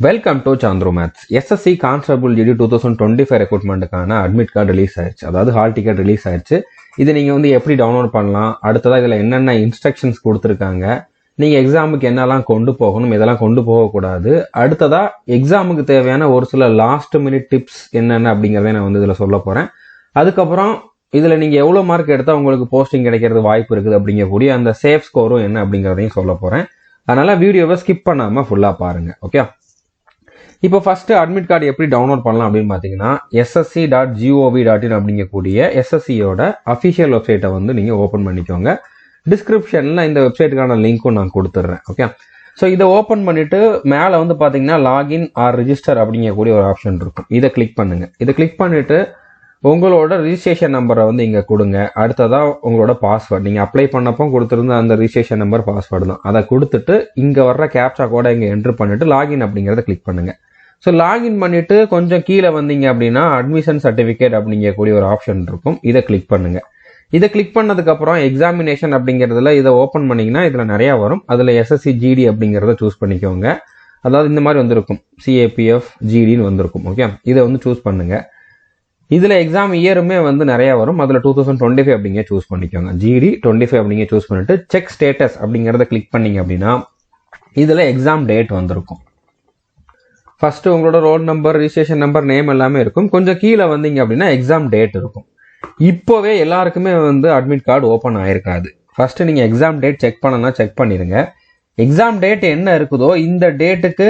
Welcome to Chandru maths. SSC constable GD 2025 ரெக்ரூட்மெண்ட்டுக்கான admit card release ஆயிடுச்சு. அதாவது ஹால் டிக்கெட் ரிலீஸ் ஆயிடுச்சு. இது நீங்கள் எப்படி டவுன்லோட் பண்ணலாம், அடுத்ததாக இதில் என்னென்ன இன்ஸ்ட்ரக்ஷன்ஸ் கொடுத்துருக்காங்க, நீங்கள் எக்ஸாமுக்கு என்னெல்லாம் கொண்டு போகணும், இதெல்லாம் கொண்டு போகக்கூடாது, அடுத்ததாக எக்ஸாமுக்கு தேவையான ஒரு சில லாஸ்ட் மினிட் டிப்ஸ் என்னென்ன அப்படிங்கிறத நான் இதில் சொல்ல போகிறேன். அதுக்கப்புறம் இதில் நீங்கள் எவ்வளோ மார்க் எடுத்தால் உங்களுக்கு போஸ்டிங் கிடைக்கிறது வாய்ப்பு இருக்குது அப்படிங்கக்கூடிய அந்த சேஃப் ஸ்கோரும் என்ன அப்படிங்கிறதையும் சொல்ல போகிறேன். அதனால் வீடியோவை ஸ்கிப் பண்ணாமல் ஃபுல்லாக பாருங்கள். ஓகே, இப்போ ஃபர்ஸ்ட் அட்மிட் கார்டு எப்படி டவுன்லோட் பண்ணலாம் அப்படின்னு பார்த்தீங்கன்னா ssc.gov.in அப்படிங்கக்கூடிய எஸ்எஸ்சியோட அஃபிஷியல் வெப்சைட்டை நீங்கள் ஓப்பன் பண்ணிக்கோங்க. டிஸ்கிரிப்ஷனில் இந்த வெப்சைட்டுக்கான லிங்க்கும் நான் கொடுத்துட்றேன். ஓகே, ஸோ இதை ஓப்பன் பண்ணிட்டு மேலே பார்த்தீங்கன்னா லாகின் ஆர் ரிஜிஸ்டர் அப்படிங்கக்கூடிய ஒரு ஆப்ஷன் இருக்கும். இதை கிளிக் பண்ணுங்க. இதை கிளிக் பண்ணிட்டு உங்களோட ரிஜிஸ்ட்ரேஷன் நம்பரை இங்கே கொடுங்க. அடுத்ததாக உங்களோட பாஸ்வேர்டு நீங்கள் அப்ளை பண்ணப்போ கொடுத்துருந்த அந்த ரிஜிஸ்ட்ரேஷன் நம்பர் பாஸ்வேர்டு தான். அதை கொடுத்துட்டு இங்கே வர்ற கேப்சா கோட இங்கே என்ட்ரு பண்ணிட்டு லாகின் அப்படிங்கிறத கிளிக் பண்ணுங்க. ஸோ லாகின் பண்ணிட்டு கொஞ்சம் கீழே வந்தீங்க அப்படின்னா அட்மிஷன் சர்டிஃபிகேட் அப்படிங்கக்கூடிய ஒரு ஆப்ஷன் இருக்கும். இதை கிளிக் பண்ணுங்க. இதை கிளிக் பண்ணதுக்கப்புறம் எக்ஸாமினேஷன் அப்படிங்கிறதுல இதை ஓப்பன் பண்ணிங்கன்னா இதில் நிறையா வரும். அதில் எஸ்எஸ்சி ஜிடி அப்படிங்கிறத சூஸ் பண்ணிக்கோங்க. அதாவது இந்த மாதிரி வந்திருக்கும், சிஏபிஎஃப் ஜிடின்னு வந்திருக்கும். ஓகே, இதை சூஸ் பண்ணுங்க. இதில் எக்ஸாம் இயருமே நிறையா வரும். அதில் 2025 அப்படிங்க சூஸ் பண்ணிக்கோங்க. ஜிடி 25 அப்படிங்க சூஸ் பண்ணிட்டு செக் ஸ்டேட்டஸ் அப்படிங்கிறத கிளிக் பண்ணீங்க அப்படின்னா இதில் எக்ஸாம் டேட் வந்திருக்கும். ஃபர்ஸ்ட் உங்களோட roll number, registration number, name எல்லாமே இருக்கும். கொஞ்சம் கீழே வந்தீங்க அப்படின்னா எக்ஸாம் டேட் இருக்கும். இப்போவே எல்லாருக்குமே அட்மிட் கார்டு ஓப்பன் ஆயிருக்காது. ஃபர்ஸ்ட் நீங்கள் எக்ஸாம் டேட் செக் பண்ணனா செக் பண்ணிடுங்க. எக்ஸாம் டேட் என்ன இருக்குதோ இந்த டேட்டுக்கு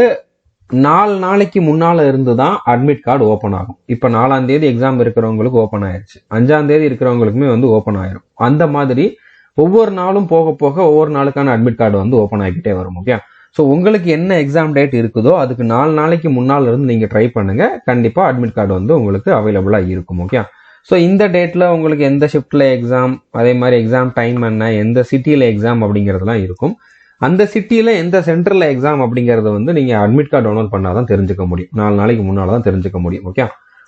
4 நாளைக்கு முன்னால இருந்து தான் அட்மிட் கார்டு ஓப்பன் ஆகும். இப்போ 4ஆம் தேதி எக்ஸாம் இருக்கிறவங்களுக்கு ஓப்பன் ஆயிடுச்சு, 5ஆம் தேதி இருக்கிறவங்களுக்குமே ஓப்பன் ஆயிரும். அந்த மாதிரி ஒவ்வொரு நாளும் போக போக ஒவ்வொரு நாளுக்கான அட்மிட் கார்டு ஓப்பன் ஆகிக்கிட்டே வரும். ஓகே, ஸோ உங்களுக்கு என்ன எக்ஸாம் டேட் இருக்குதோ அதுக்கு 4 நாளைக்கு முன்னால் இருந்து நீங்கள் ட்ரை பண்ணுங்க. கண்டிப்பாக அட்மிட் கார்டு உங்களுக்கு அவைலபிளாக இருக்கும். ஓகே, ஸோ இந்த டேட்டில் உங்களுக்கு எந்த ஷிஃப்ட்டில் எக்ஸாம், அதே மாதிரி எக்ஸாம் டைம் என்ன, எந்த சிட்டியில் எக்ஸாம் அப்படிங்கிறதுலாம் இருக்கும். அந்த சிட்டியில் எந்த சென்டரில் எக்ஸாம் அப்படிங்கிறத நீங்கள் அட்மிட் கார்டு டவுன்லோட் பண்ணால் தான் தெரிஞ்சுக்க முடியும். 4 நாளைக்கு முன்னால் தான் தெரிஞ்சுக்க முடியும். ஓகே,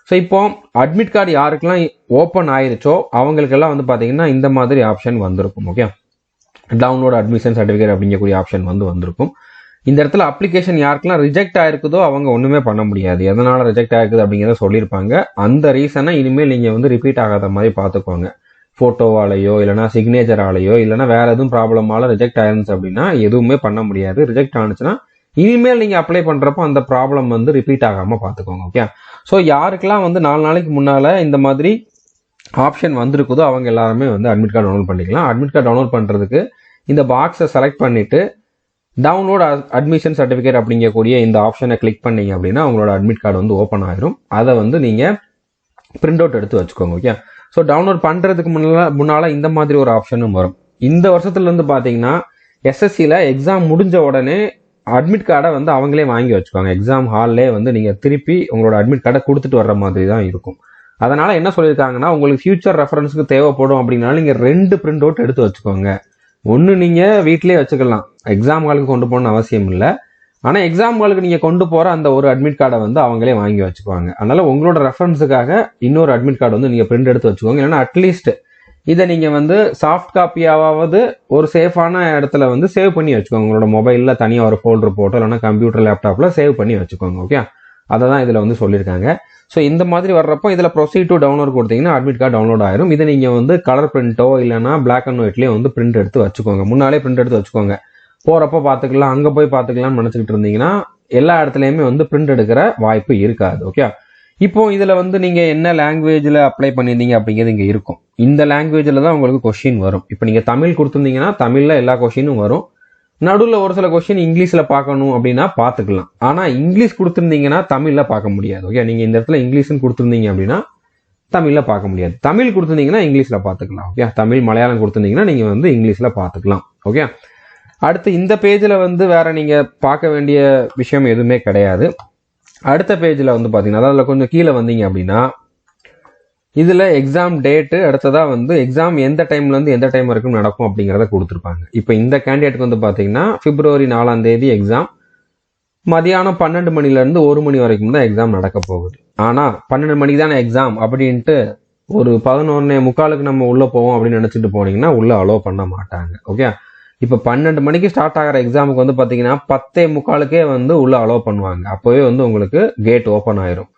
ஸோ இப்போ அட்மிட் கார்டு யாருக்கெல்லாம் ஓப்பன் ஆயிருச்சோ அவங்களுக்கெல்லாம் பார்த்தீங்கன்னா இந்த மாதிரி ஆப்ஷன் வந்திருக்கும். ஓகே, டவுன்லோட் அட்மிஷன் சர்டிஃபிகேட் அப்படிங்கக்கூடிய ஆப்ஷன் வந்திருக்கும். இந்த இடத்துல அப்ளிகேஷன் யாருக்கெல்லாம் ரிஜெக்ட் ஆயிருக்குதோ அவங்க ஒன்றுமே பண்ண முடியாது. எதனால ரிஜெக்ட் ஆயிருக்குது அப்படிங்கிறத சொல்லியிருப்பாங்க. அந்த ரீசனை இனிமேல் நீங்கள் ரிப்பீட் ஆகாத மாதிரி பார்த்துக்கோங்க. ஃபோட்டோவாலேயோ இல்லைனா சிக்னேச்சராலேயோ இல்லைனா வேற எதுவும் ப்ராப்ளமால ரிஜெக்ட் ஆயிருந்துச்சு அப்படின்னா எதுவுமே பண்ண முடியாது. ரிஜெக்ட் ஆனிச்சுன்னா இனிமேல் நீங்கள் அப்ளை பண்ணுறப்போ அந்த ப்ராப்ளம் ரிப்பீட் ஆகாமல் பார்த்துக்கோங்க. ஓகே, ஸோ யாருக்கெல்லாம் 4 நாளைக்கு முன்னால் இந்த மாதிரி ஆப்ஷன் வந்திருக்குதோ அவங்க எல்லாருமே அட்மிட் கார்டு டவுன்லோட் பண்ணிக்கலாம். அட்மிட் கார்டு டவுன்லோட் பண்ணுறதுக்கு இந்த பாக்ஸை செலக்ட் பண்ணிட்டு டவுன்லோட் அட்மிஷன் சர்டிஃபிகேட் அப்படிங்கக்கூடிய இந்த ஆப்ஷனை கிளிக் பண்ணீங்க அப்படின்னா உங்களோட அட்மிட் கார்டு ஓப்பன் ஆயிரும். அதை நீங்கள் பிரிண்ட் அவுட் எடுத்து வச்சுக்கோங்க. ஓகே, ஸோ டவுன்லோட் பண்ணுறதுக்கு முன்னால் இந்த மாதிரி ஒரு ஆப்ஷனும் வரும். இந்த வருஷத்துலேருந்து பார்த்தீங்கன்னா எஸ்எஸ்சியில் எக்ஸாம் முடிஞ்ச உடனே அட்மிட் கார்டை அவங்களே வாங்கி வச்சுக்கோங்க. எக்ஸாம் ஹால்லே நீங்கள் திருப்பி உங்களோட அட்மிட் கார்டை கொடுத்துட்டு வர்ற மாதிரி தான் இருக்கும். அதனால் என்ன சொல்லியிருக்காங்கன்னா உங்களுக்கு ஃபியூச்சர் ரெஃபரன்ஸுக்கு தேவைப்படும் அப்படின்னாலும் நீங்கள் 2 பிரிண்ட் அவுட் எடுத்து வச்சுக்கோங்க. ஒன்று நீங்கள் வீட்டிலே வச்சுக்கலாம், எக்ஸாம் ஹாலுக்கு கொண்டு போகணும்னு அவசியம் இல்லை. ஆனால் எக்ஸாம் ஹாலுக்கு நீங்கள் கொண்டு போகிற அந்த ஒரு அட்மிட் கார்டை அவங்களே வாங்கி வச்சுக்குவாங்க. அதனால் உங்களோட ரெஃபரன்ஸுக்காக இன்னொரு அட்மிட் கார்டு நீங்கள் பிரிண்ட் எடுத்து வச்சுக்கோங்க. இல்லைன்னா அட்லீஸ்ட் இதை நீங்கள் சாஃப்ட் காப்பியாவது ஒரு சேஃபான இடத்துல சேவ் பண்ணி வச்சுக்கோங்க. உங்களோட மொபைலில் தனியாக ஒரு ஃபோல்டர் போட்டோ இல்லைன்னா கம்ப்யூட்டர் லேப்டாப்பில் சேவ் பண்ணி வச்சுக்கோங்க. ஓகே, அதை தான் இதில் சொல்லியிருக்காங்க. ஸோ இந்த மாதிரி வர்றப்போ இதில் ப்ரொசீட் டு டவுன்லோட் கொடுத்தீங்கன்னா அட்மிட் கார்டு டவுன்லோட் ஆயிரும். இதை நீங்கள் கலர் பிரிண்ட்டோ இல்லைனா பிளாக் அண்ட் ஒயிட்லேயே பிரிண்ட் எடுத்து வச்சுக்கோங்க. முன்னாலே பிரிண்ட் எடுத்து வச்சுக்கோங்க. போகிறப்போ பார்த்துக்கலாம், அங்கே போய் பார்த்துக்கலாம்னு நினச்சிக்கிட்டு இருந்தீங்கன்னா எல்லா இடத்துலையுமே பிரிண்ட் எடுக்கிற வாய்ப்பு இருக்காது. ஓகே, இப்போ இதில் நீங்கள் என்ன லாங்குவேஜில் அப்ளை பண்ணியிருந்தீங்க அப்படிங்கிறது இங்கே இருக்கும். இந்த லாங்குவேஜில் தான் உங்களுக்கு கொஸ்டின் வரும். இப்போ நீங்கள் தமிழ் கொடுத்துருந்தீங்கன்னா தமிழில் எல்லா கொஸ்டினும் வரும். நடுவில் ஒரு சில கொஸ்டின் இங்கிலீஷில் பார்க்கணும் அப்படின்னா பார்த்துக்கலாம். ஆனால் இங்கிலீஷ் கொடுத்துருந்தீங்கன்னா தமிழில் பார்க்க முடியாது. ஓகே, நீங்கள் இந்த இடத்துல இங்கிலீஷ்னு கொடுத்துருந்தீங்க அப்படின்னா தமிழில் பார்க்க முடியாது. தமிழ் கொடுத்துருந்தீங்கன்னா இங்கிலீஷில் பார்த்துக்கலாம். ஓகே, தமிழ் மலையாளம் கொடுத்துருந்தீங்கன்னா நீங்கள் இங்கிலீஷில் பார்த்துக்கலாம். ஓகே, அடுத்து இந்த பேஜில் வேற நீங்கள் பார்க்க வேண்டிய விஷயம் எதுவுமே கிடையாது. அடுத்த பேஜில் பார்த்தீங்கன்னா அதில் கொஞ்சம் கீழே வந்தீங்க அப்படின்னா இதில் எக்ஸாம் டேட்டு, அடுத்ததாக எக்ஸாம் எந்த டைம்லேருந்து எந்த டைம் வரைக்கும் நடக்கும் அப்படிங்கிறத கொடுத்துருப்பாங்க. இப்போ இந்த கேண்டிடேட்டுக்கு பார்த்தீங்கன்னா பிப்ரவரி 4ஆம் தேதி எக்ஸாம், மதியானம் 12 மணிலேருந்து 1 மணி வரைக்கும் தான் எக்ஸாம் நடக்க போகுது. ஆனால் 12 மணிக்கு தானே எக்ஸாம் அப்படின்ட்டு ஒரு 11:45 நம்ம உள்ளே போவோம் அப்படின்னு நினச்சிட்டு போனீங்கன்னா உள்ளே அலோவ் பண்ண மாட்டாங்க. ஓகே, இப்போ 12 மணிக்கு ஸ்டார்ட் ஆகிற எக்ஸாமுக்கு வந்து பார்த்தீங்கன்னா 10:45க்கே வந்து உள்ள அலோவ் பண்ணுவாங்க. அப்போவே வந்து உங்களுக்கு கேட் ஓப்பன் ஆயிரும்.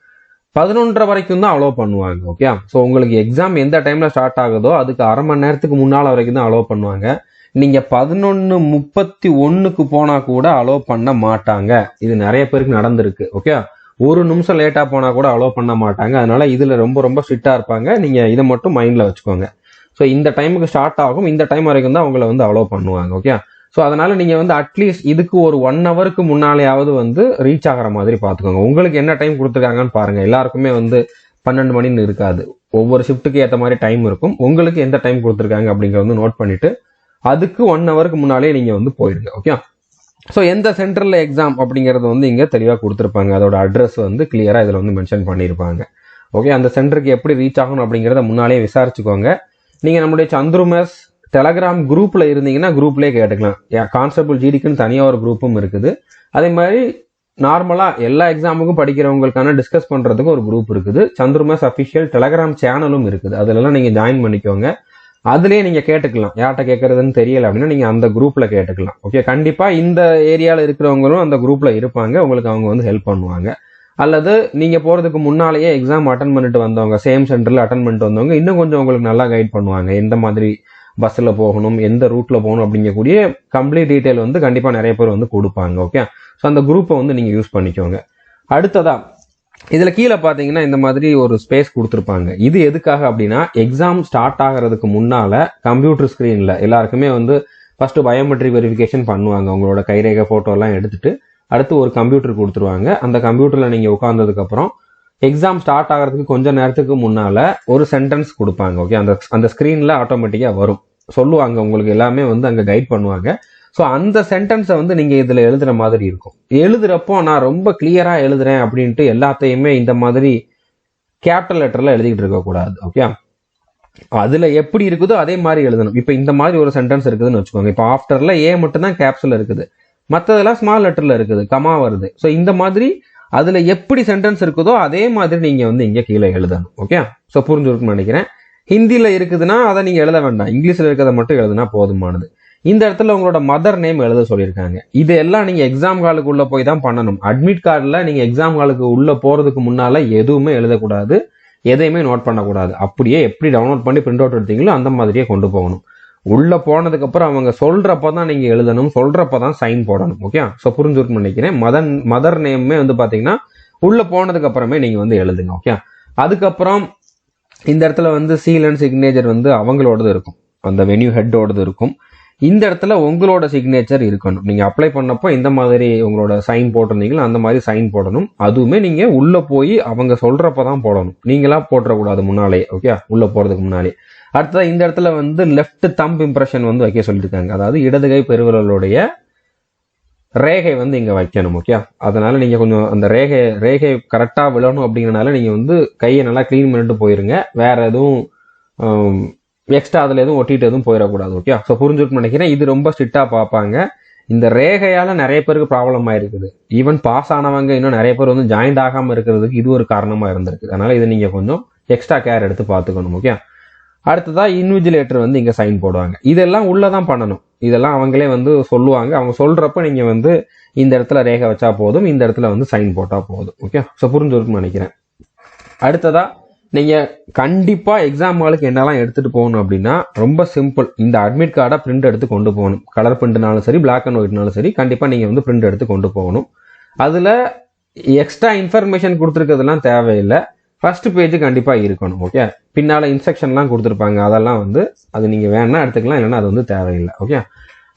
11:30 வரைக்கும் தான் அலோவ் பண்ணுவாங்க. ஓகே, ஸோ உங்களுக்கு எக்ஸாம் எந்த டைம்ல ஸ்டார்ட் ஆகுதோ அதுக்கு அரை மணி நேரத்துக்கு முன்னால் வரைக்கும் தான் அலோவ் பண்ணுவாங்க. நீங்க 11:31க்கு போனா கூட அலோவ் பண்ண மாட்டாங்க. இது நிறைய பேருக்கு நடந்திருக்கு. ஓகே, ஒரு நிமிஷம் லேட்டா போனா கூட அலோவ் பண்ண மாட்டாங்க. அதனால இதுல ரொம்ப ரொம்ப ஸ்ட்ரிக்டா இருப்பாங்க. நீங்க இதை மட்டும் மைண்ட்ல வச்சுக்கோங்க. ஸோ இந்த டைமுக்கு ஸ்டார்ட் ஆகும், இந்த டைம் வரைக்கும் தான் அவங்களை வந்து அலோவ் பண்ணுவாங்க. ஓகே, ஸோ அதனால நீங்க வந்து அட்லீஸ்ட் இதுக்கு ஒரு 1 ஹவருக்கு முன்னாலேயாவது வந்து ரீச் ஆகிற மாதிரி பார்த்துக்கோங்க. உங்களுக்கு என்ன டைம் கொடுத்துருக்காங்கன்னு பாருங்க. எல்லாருக்குமே வந்து 12 மணின்னு இருக்காது. ஒவ்வொரு ஷிஃப்ட்டுக்கு ஏற்ற மாதிரி டைம் இருக்கும். உங்களுக்கு எந்த டைம் கொடுத்துருக்காங்க அப்படிங்கிறத வந்து நோட் பண்ணிட்டு அதுக்கு 1 ஹவருக்கு முன்னாலே நீங்க வந்து போயிருங்க. ஓகே, ஸோ எந்த சென்டர்ல எக்ஸாம் அப்படிங்கறது வந்து இங்க தெளிவாக கொடுத்துருப்பாங்க. அதோட அட்ரஸ் வந்து கிளியரா இதுல வந்து மென்ஷன் பண்ணியிருப்பாங்க. ஓகே, அந்த சென்டருக்கு எப்படி ரீச் ஆகணும் அப்படிங்கிறத முன்னாலே விசாரிச்சுக்கோங்க. நீங்க நம்மளுடைய சந்துருமேஸ் டெலகிராம் குரூப்ல இருந்தீங்கன்னா குரூப்லேயே கேட்டுக்கலாம். கான்ஸ்டபிள் ஜிடிக்குன்னு தனியாக ஒரு குரூப்பும் இருக்குது. அதே மாதிரி நார்மலா எல்லா எக்ஸாமுக்கும் படிக்கிறவங்களுக்கான டிஸ்கஸ் பண்றதுக்கு ஒரு குரூப் இருக்குது. சந்துருமேஸ் அஃபிஷியல் டெலகிராம் சேனலும் இருக்குது. அதுலலாம் நீங்க ஜாயின் பண்ணிக்கோங்க. அதுலயே நீங்க கேட்டுக்கலாம். யார்கிட்ட கேட்கறதுன்னு தெரியல அப்படின்னா நீங்க அந்த குரூப்ல கேட்டுக்கலாம். ஓகே, கண்டிப்பா இந்த ஏரியால இருக்கிறவங்களும் அந்த குரூப்ல இருப்பாங்க. உங்களுக்கு அவங்க வந்து ஹெல்ப் பண்ணுவாங்க. அல்லது நீங்க போறதுக்கு முன்னாலேயே எக்ஸாம் அட்டன் பண்ணிட்டு வந்தவங்க, சேம் சென்டர்ல அட்டன் பண்ணிட்டு வந்தவங்க இன்னும் கொஞ்சம் உங்களுக்கு நல்லா கைட் பண்ணுவாங்க. எந்த மாதிரி பஸ்ல போகணும், எந்த ரூட்ல போகணும் அப்படிங்கக்கூடிய கம்ப்ளீட் டீடைல் வந்து கண்டிப்பா நிறைய பேர் வந்து கொடுப்பாங்க. ஓகே, ஸோ அந்த குரூப்பை வந்து நீங்க யூஸ் பண்ணிக்கோங்க. அடுத்ததா இதுல கீழே பாத்தீங்கன்னா இந்த மாதிரி ஒரு ஸ்பேஸ் கொடுத்துருப்பாங்க. இது எதுக்காக அப்படின்னா எக்ஸாம் ஸ்டார்ட் ஆகிறதுக்கு முன்னால கம்ப்யூட்டர் ஸ்கிரீன்ல எல்லாருக்குமே வந்து ஃபர்ஸ்ட் பயோமெட்ரிக் வெரிஃபிகேஷன் பண்ணுவாங்க. உங்களோட கைரேகை போட்டோ எல்லாம் எடுத்துட்டு அடுத்து ஒரு கம்ப்யூட்டர் கொடுத்துருவாங்க. அந்த கம்ப்யூட்டர்ல நீங்க உட்கார்ந்ததுக்கு அப்புறம் எக்ஸாம் ஸ்டார்ட் ஆகிறதுக்கு கொஞ்ச நேரத்துக்கு முன்னால ஒரு சென்டென்ஸ் கொடுப்பாங்க. ஓகே, அந்த ஸ்கிரீன்ல ஆட்டோமேட்டிக்கா வரும், சொல்லுவாங்க, உங்களுக்கு எல்லாமே வந்து அங்க கைட் பண்ணுவாங்க. ஸோ அந்த சென்டென்ஸை வந்து நீங்க இதுல எழுதுற மாதிரி இருக்கும். எழுதுறப்போ நான் ரொம்ப கிளியரா எழுதுறேன் அப்படின்ட்டு எல்லாத்தையுமே இந்த மாதிரி கேபிட்டல் லெட்டர்ல எழுதிட்டு இருக்க கூடாது. ஓகே, அதுல எப்படி இருக்குதோ அதே மாதிரி எழுதணும். இப்ப இந்த மாதிரி ஒரு சென்டென்ஸ் இருக்குதுன்னு வச்சுக்கோங்க. இப்போ ஆஃப்டர்ல ஏ மட்டும் தான் கேப்ஸ்ல இருக்குது, மற்றதெல்லாம் ஸ்மால் லெட்டர்ல இருக்குது, கமா வருது. ஸோ இந்த மாதிரி அதுல எப்படி சென்டென்ஸ் இருக்குதோ அதே மாதிரி நீங்க வந்து இங்க கீழே எழுதணும். ஓகே, ஸோ புரிஞ்சுருக்குன்னு நினைக்கிறேன். ஹிந்தியில இருக்குதுன்னா அதை நீங்க எழுத வேண்டாம், இங்கிலீஷ்ல இருக்கிறத மட்டும் எழுதுனா போதுமானது. இந்த இடத்துல உங்களோட மதர் நேம் எழுத சொல்லியிருக்காங்க. இதெல்லாம் நீங்க எக்ஸாம் ஹாலுக்கு உள்ள போய் தான் பண்ணணும். அட்மிட் கார்டுல நீங்க எக்ஸாம் ஹாலுக்கு உள்ள போறதுக்கு முன்னால எதுவுமே எழுதக்கூடாது, எதையுமே நோட் பண்ணக்கூடாது. அப்படியே எப்படி டவுன்லோட் பண்ணி பிரிண்ட் அவுட் எடுத்தீங்களோ அந்த மாதிரியே கொண்டு போகணும். உள்ள போனதுக்கு அப்புறம் அவங்க சொல்றப்பதான் நீங்க எழுதணும், சொல்றப்பதான் சைன் போடணும். ஓகே, ஸோ புரிஞ்சுருக்குன்னு நினைக்கிறேன். மதர் நேமே வந்து பாத்தீங்கன்னா உள்ள போனதுக்கு அப்புறமே நீங்க வந்து எழுதுங்க. ஓகே, அதுக்கப்புறம் இந்த இடத்துல வந்து சீல் அண்ட் சிக்னேச்சர் வந்து அவங்களோடது இருக்கும், அந்த வென்யூ ஹெட்டோடது இருக்கும். இந்த இடத்துல உங்களோட சிக்னேச்சர் இருக்கணும். நீங்க அப்ளை பண்ணப்போ இந்த மாதிரி உங்களோட சைன் போட்டிருந்தீங்களா அந்த மாதிரி சைன் போடணும். அதுவுமே நீங்க உள்ள போய் அவங்க சொல்றப்பதான் போடணும், நீங்களா போட்டுறக்கூடாது முன்னாலே. ஓகே, உள்ள போறதுக்கு முன்னாலே. அடுத்ததா இந்த இடத்துல வந்து லெஃப்ட் தம்ப் இம்ப்ரெஷன் வந்து வைக்க சொல்லியிருக்காங்க. அதாவது இடதுகை பெருவிரலுடைய ரேகை வந்து இங்க வைக்கணும். ஓகே, அதனால நீங்க கொஞ்சம் அந்த ரேகை கரெக்டா விழணும் அப்படிங்கறனால நீங்க வந்து கையை நல்லா கிளீன் பண்ணிட்டு போயிருங்க. வேற எதுவும் எக்ஸ்ட்ரா அதுல எதுவும் ஒட்டிட்டு எதுவும் போயிடக்கூடாது. ஓகே, ஸோ புரிஞ்சுட்டு நினைக்கிறேன். இது ரொம்ப ஸ்ட்ரிக்டா பார்ப்பாங்க. இந்த ரேகையால நிறைய பேருக்கு ப்ராப்ளம் ஆயிருக்குது. ஈவன் பாஸ் ஆனவங்க இன்னும் நிறைய பேர் வந்து ஜாயிண்ட் ஆகாம இருக்கிறதுக்கு இது ஒரு காரணமா இருந்திருக்கு. அதனால இதை நீங்க கொஞ்சம் எக்ஸ்ட்ரா கேர் எடுத்து பார்த்துக்கணும். ஓகே, அடுத்ததா இன்விஜிலேட்டர் வந்து இங்க சைன் போடுவாங்க. இதெல்லாம் உள்ளதான் பண்ணணும். இதெல்லாம் அவங்களே வந்து சொல்லுவாங்க. அவங்க சொல்றப்ப நீங்க வந்து இந்த இடத்துல ரேகை வச்சா போதும், இந்த இடத்துல வந்து சைன் போட்டா போதும். ஓகே, ஸோ புரிஞ்சுருக்குன்னு நினைக்கிறேன். அடுத்ததா நீங்க கண்டிப்பா எக்ஸாம் ஹாலுக்கு என்னெல்லாம் எடுத்துட்டு போகணும் அப்படின்னா ரொம்ப சிம்பிள். இந்த அட்மிட் கார்டை பிரிண்ட் எடுத்து கொண்டு போகணும். கலர் பிரிண்ட்னாலும் சரி, பிளாக் அண்ட் ஒயிட்னாலும் சரி, கண்டிப்பா நீங்க வந்து பிரிண்ட் எடுத்து கொண்டு போகணும். அதுல எக்ஸ்ட்ரா இன்ஃபர்மேஷன் கொடுத்துருக்கிறதுலாம் தேவையில்லை. ஃபர்ஸ்ட் பேஜ் கண்டிப்பா இருக்கணும். ஓகே, பின்னால இன்ஸ்ட்ரக்ஷன்லாம் கொடுத்துருப்பாங்க, அதெல்லாம் வந்து அது நீங்க வேணா எடுத்துக்கலாம், இல்லைன்னா அது வந்து தேவையில்லை. ஓகே,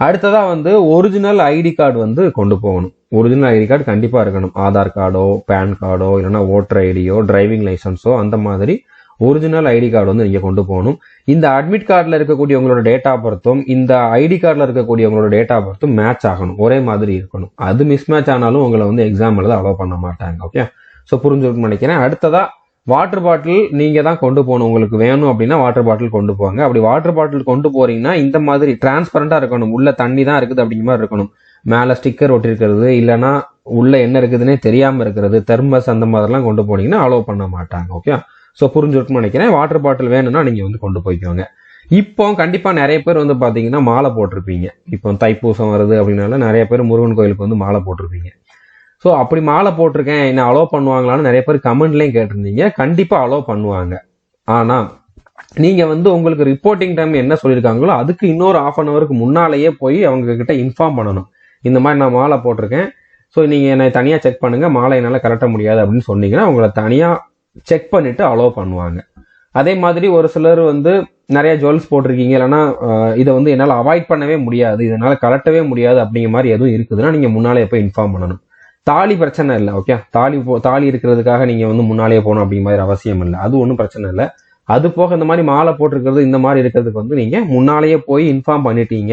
அடுத்ததா வந்து ஒரிஜினல் ஐடி கார்டு வந்து கொண்டு போகணும். ஒரிஜினல் ஐடி கார்டு கண்டிப்பா இருக்கணும். ஆதார் கார்டோ, பேன் கார்டோ, இல்லைன்னா ஓட்டர் ஐடியோ, டிரைவிங் லைசன்ஸோ, அந்த மாதிரி ஒரிஜினல் ஐடி கார்டு வந்து நீங்க கொண்டு போகணும். இந்த அட்மிட் கார்டுல இருக்கக்கூடிய உங்களோட டேட் ஆஃப் பர்த்தும் இந்த ஐடி கார்டுல இருக்கக்கூடிய உங்களோட டேட் ஆஃப் பர்த்தும் மேட்ச் ஆகணும், ஒரே மாதிரி இருக்கணும். அது மிஸ் மேட்ச் ஆனாலும் உங்களை வந்து எக்ஸாம் எழுத அலோவ் பண்ண மாட்டாங்க. ஓகே, ஸோ புரிஞ்சுக்கணும்னு நினைக்கிறேன். அடுத்ததா வாட்டர் பாட்டில் நீங்க தான் கொண்டு போகணும். உங்களுக்கு வேணும் அப்படின்னா வாட்டர் பாட்டில் கொண்டு போவாங்க. அப்படி வாட்டர் பாட்டில் கொண்டு போறீங்கன்னா இந்த மாதிரி டிரான்ஸ்பரண்டா இருக்கணும். உள்ள தண்ணி தான் இருக்குது அப்படிங்கிற மாதிரி இருக்கணும். மேல ஸ்டிக்கர் ஒட்டி இருக்கிறது, இல்லைன்னா உள்ள என்ன இருக்குதுன்னே தெரியாம இருக்கிறது, தெர்மஸ் அந்த மாதிரிலாம் கொண்டு போனீங்கன்னா அலோவ் பண்ண மாட்டாங்க. ஓகே, ஸோ புரிஞ்சுருக்குன்னு நினைக்கிறேன். வாட்டர் பாட்டில் வேணும்னா நீங்க வந்து கொண்டு போய்க்கோங்க. இப்போ கண்டிப்பா நிறைய பேர் வந்து பாத்தீங்கன்னா மாலை போட்டிருப்பீங்க. இப்போ தைப்பூசம் வருது அப்படின்னால நிறைய பேர் முருகன் கோயிலுக்கு வந்து மாலை போட்டிருப்பீங்க. ஸோ அப்படி மாலை போட்டிருக்கேன் என்ன அலோவ் பண்ணுவாங்களான்னு நிறைய பேர் கமெண்ட்லயும் கேட்டிருந்தீங்க. கண்டிப்பா அலோவ் பண்ணுவாங்க. ஆனா நீங்க வந்து உங்களுக்கு ரிப்போர்ட்டிங் டைம் என்ன சொல்லியிருக்காங்களோ அதுக்கு இன்னொரு 1/2 ஹவருக்கு முன்னாலேயே போய் அவங்க கிட்ட இன்ஃபார்ம் பண்ணணும். இந்த மாதிரி நான் மாலை போட்டிருக்கேன், ஸோ நீங்க என்னை தனியா செக் பண்ணுங்க, மாலை என்னால கலட்ட முடியாது அப்படின்னு சொன்னீங்கன்னா உங்களை தனியா செக் பண்ணிட்டு அலோவ் பண்ணுவாங்க. அதே மாதிரி ஒரு சிலர் வந்து நிறைய ஜுவல்ஸ் போட்டிருக்கீங்க, இல்லைன்னா இதை வந்து என்னால் அவாய்ட் பண்ணவே முடியாது, இதனால கலட்டவே முடியாது அப்படிங்கிற மாதிரி எதுவும் இருக்குதுன்னா நீங்க முன்னாலே போய் இன்ஃபார்ம் பண்ணணும். தாலி பிரச்சனை இல்லை. ஓகே, தாலி இருக்கிறதுக்காக நீங்க வந்து முன்னாலேயே போகணும் அப்படிங்கிற மாதிரி அவசியம் இல்லை, அது ஒன்றும் பிரச்சனை இல்லை. அது போக இந்த மாதிரி மாலை போட்டிருக்கிறது இந்த மாதிரி இருக்கிறதுக்கு வந்து நீங்க முன்னாலேயே போய் இன்ஃபார்ம் பண்ணிட்டீங்க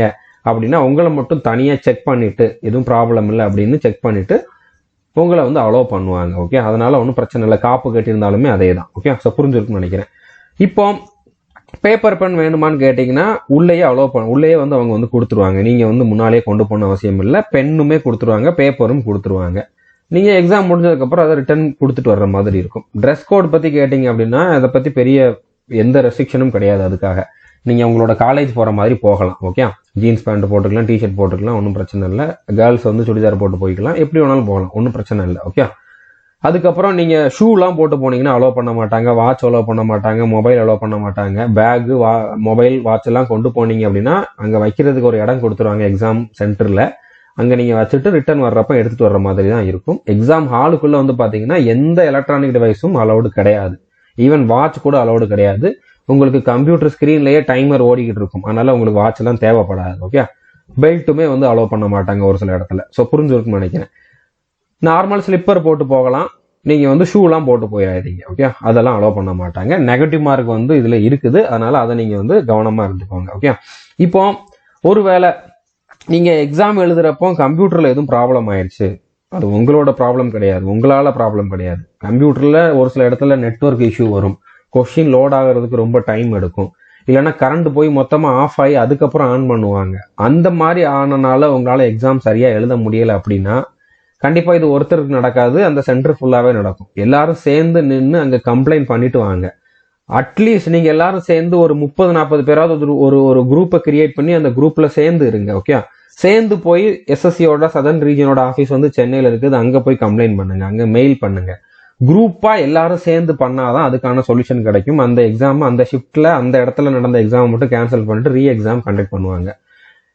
அப்படின்னா உங்களை மட்டும் தனியா செக் பண்ணிட்டு எதுவும் ப்ராப்ளம் இல்லை அப்படின்னு செக் பண்ணிட்டு உங்களை வந்து அலோவ் பண்ணுவாங்க. ஓகே, அதனால ஒன்றும் பிரச்சனை இல்லை. காப்பு கட்டியிருந்தாலுமே அதே தான். ஓகே, ஸோ புரிஞ்சிருக்குன்னு நினைக்கிறேன். இப்போ பேப்பர் பென் வேணுமான்னு கேட்டீங்கன்னா உள்ளேயே வந்து அவங்க வந்து கொடுத்துருவாங்க. நீங்க வந்து முன்னாலே கொண்டு போன அவசியம் இல்லை. பெண்ணுமே கொடுத்துருவாங்க, பேப்பரும் கொடுத்துருவாங்க. நீங்க எக்ஸாம் முடிஞ்சதுக்கு அப்புறம் அதை ரிட்டர்ன் கொடுத்துட்டு வர்ற மாதிரி இருக்கும். ட்ரெஸ் கோட் பத்தி கேட்டீங்க அப்படின்னா அதை பத்தி பெரிய எந்த ரெஸ்ட்ரிக்ஷனும் கிடையாது. அதுக்காக நீங்க உங்களோட காலேஜ் போற மாதிரி போகலாம். ஓகே, ஜீன்ஸ் பேண்ட் போட்டுக்கலாம், டிஷர்ட் போட்டுக்கலாம், ஒன்றும் பிரச்சனை இல்லை. கேர்ள்ஸ் வந்து சுடிதார் போட்டு போய்க்கலாம், எப்படி வேணாலும் போகலாம், ஒன்றும் பிரச்சனை இல்லை. ஓகே, அதுக்கப்புறம் நீங்க ஷூலாம் போட்டு போனீங்கன்னா அலோவ் பண்ண மாட்டாங்க, வாட்ச் அலோவ் பண்ண மாட்டாங்க, மொபைல் அலோவ் பண்ண மாட்டாங்க. பேக், மொபைல், வாட்ச் எல்லாம் கொண்டு போனீங்க அப்படின்னா அங்க வைக்கிறதுக்கு ஒரு இடம் கொடுத்துருவாங்க எக்ஸாம் சென்டர்ல. அங்க நீங்க வச்சுட்டு ரிட்டர்ன் வர்றப்ப எடுத்துட்டு வர்ற மாதிரி தான் இருக்கும். எக்ஸாம் ஹாலுக்குள்ள வந்து பாத்தீங்கன்னா எந்த எலக்ட்ரானிக் டிவைஸும் அலௌடு கிடையாது. ஈவன் வாட்ச் கூட அலௌடு கிடையாது. உங்களுக்கு கம்ப்யூட்டர் ஸ்கிரீன்லயே டைமர் ஓடிக்கிட்டு இருக்கும், அதனால உங்களுக்கு வாட்ச் எல்லாம் தேவைப்படாது. ஓகே, பெல்ட்டுமே வந்து அலோவ் பண்ண மாட்டாங்க ஒரு சில இடத்துல. ஸோ புரிஞ்சிருக்குன்னு நினைக்கிறேன். நார்மல் ஸ்லிப்பர் போட்டு போகலாம், நீங்க வந்து ஷூலாம் போட்டு போயிடாதீங்க. ஓகே, அதெல்லாம் அலோவ் பண்ண மாட்டாங்க. நெகட்டிவ் மார்க் வந்து இதுல இருக்குது, அதனால அதை நீங்க வந்து கவனமா இருந்துக்கோங்க. ஓகே, இப்போ ஒருவேளை நீங்க எக்ஸாம் எழுதுறப்போ கம்ப்யூட்டர்ல எதுவும் ப்ராப்ளம் ஆயிடுச்சு, அது உங்களோட ப்ராப்ளம் கிடையாது, உங்களால ப்ராப்ளம் கிடையாது. கம்ப்யூட்டர்ல ஒரு சில இடத்துல நெட்வொர்க் இஷ்யூ வரும், கொஸ்டின் லோட் ஆகிறதுக்கு ரொம்ப டைம் எடுக்கும், இல்லைன்னா கரண்ட் போய் மொத்தமா ஆஃப் ஆகி அதுக்கப்புறம் ஆன் பண்ணுவாங்க. அந்த மாதிரி ஆனனால உங்களால எக்ஸாம் சரியா எழுத முடியல அப்படின்னா கண்டிப்பா இது ஒருத்தருக்கு நடக்காது, அந்த சென்டர் ஃபுல்லாவே நடக்கும். எல்லாரும் சேர்ந்து நின்று அங்க கம்ப்ளைண்ட் பண்ணிட்டு வாங்க. அட்லீஸ்ட் நீங்க எல்லாரும் சேர்ந்து ஒரு 30-40 பேராவது ஒரு குரூப்பை கிரியேட் பண்ணி அந்த குரூப்ல சேர்ந்து இருங்க. ஓகே, சேர்ந்து போய் எஸ்எஸ்சியோட சதர்ன் ரீஜனோட ஆஃபீஸ் வந்து சென்னையில இருக்குது, அங்க போய் கம்ப்ளைண்ட் பண்ணுங்க, அங்க மெயில் பண்ணுங்க. குரூப்பா எல்லாரும் சேர்ந்து பண்ணாதான் அதுக்கான சொல்யூஷன் கிடைக்கும். அந்த எக்ஸாம் அந்த ஷிஃப்ட்ல அந்த இடத்துல நடந்த எக்ஸாம் மட்டும் கேன்சல் பண்ணிட்டு ரீ எக்ஸாம் கண்டக்ட் பண்ணுவாங்க.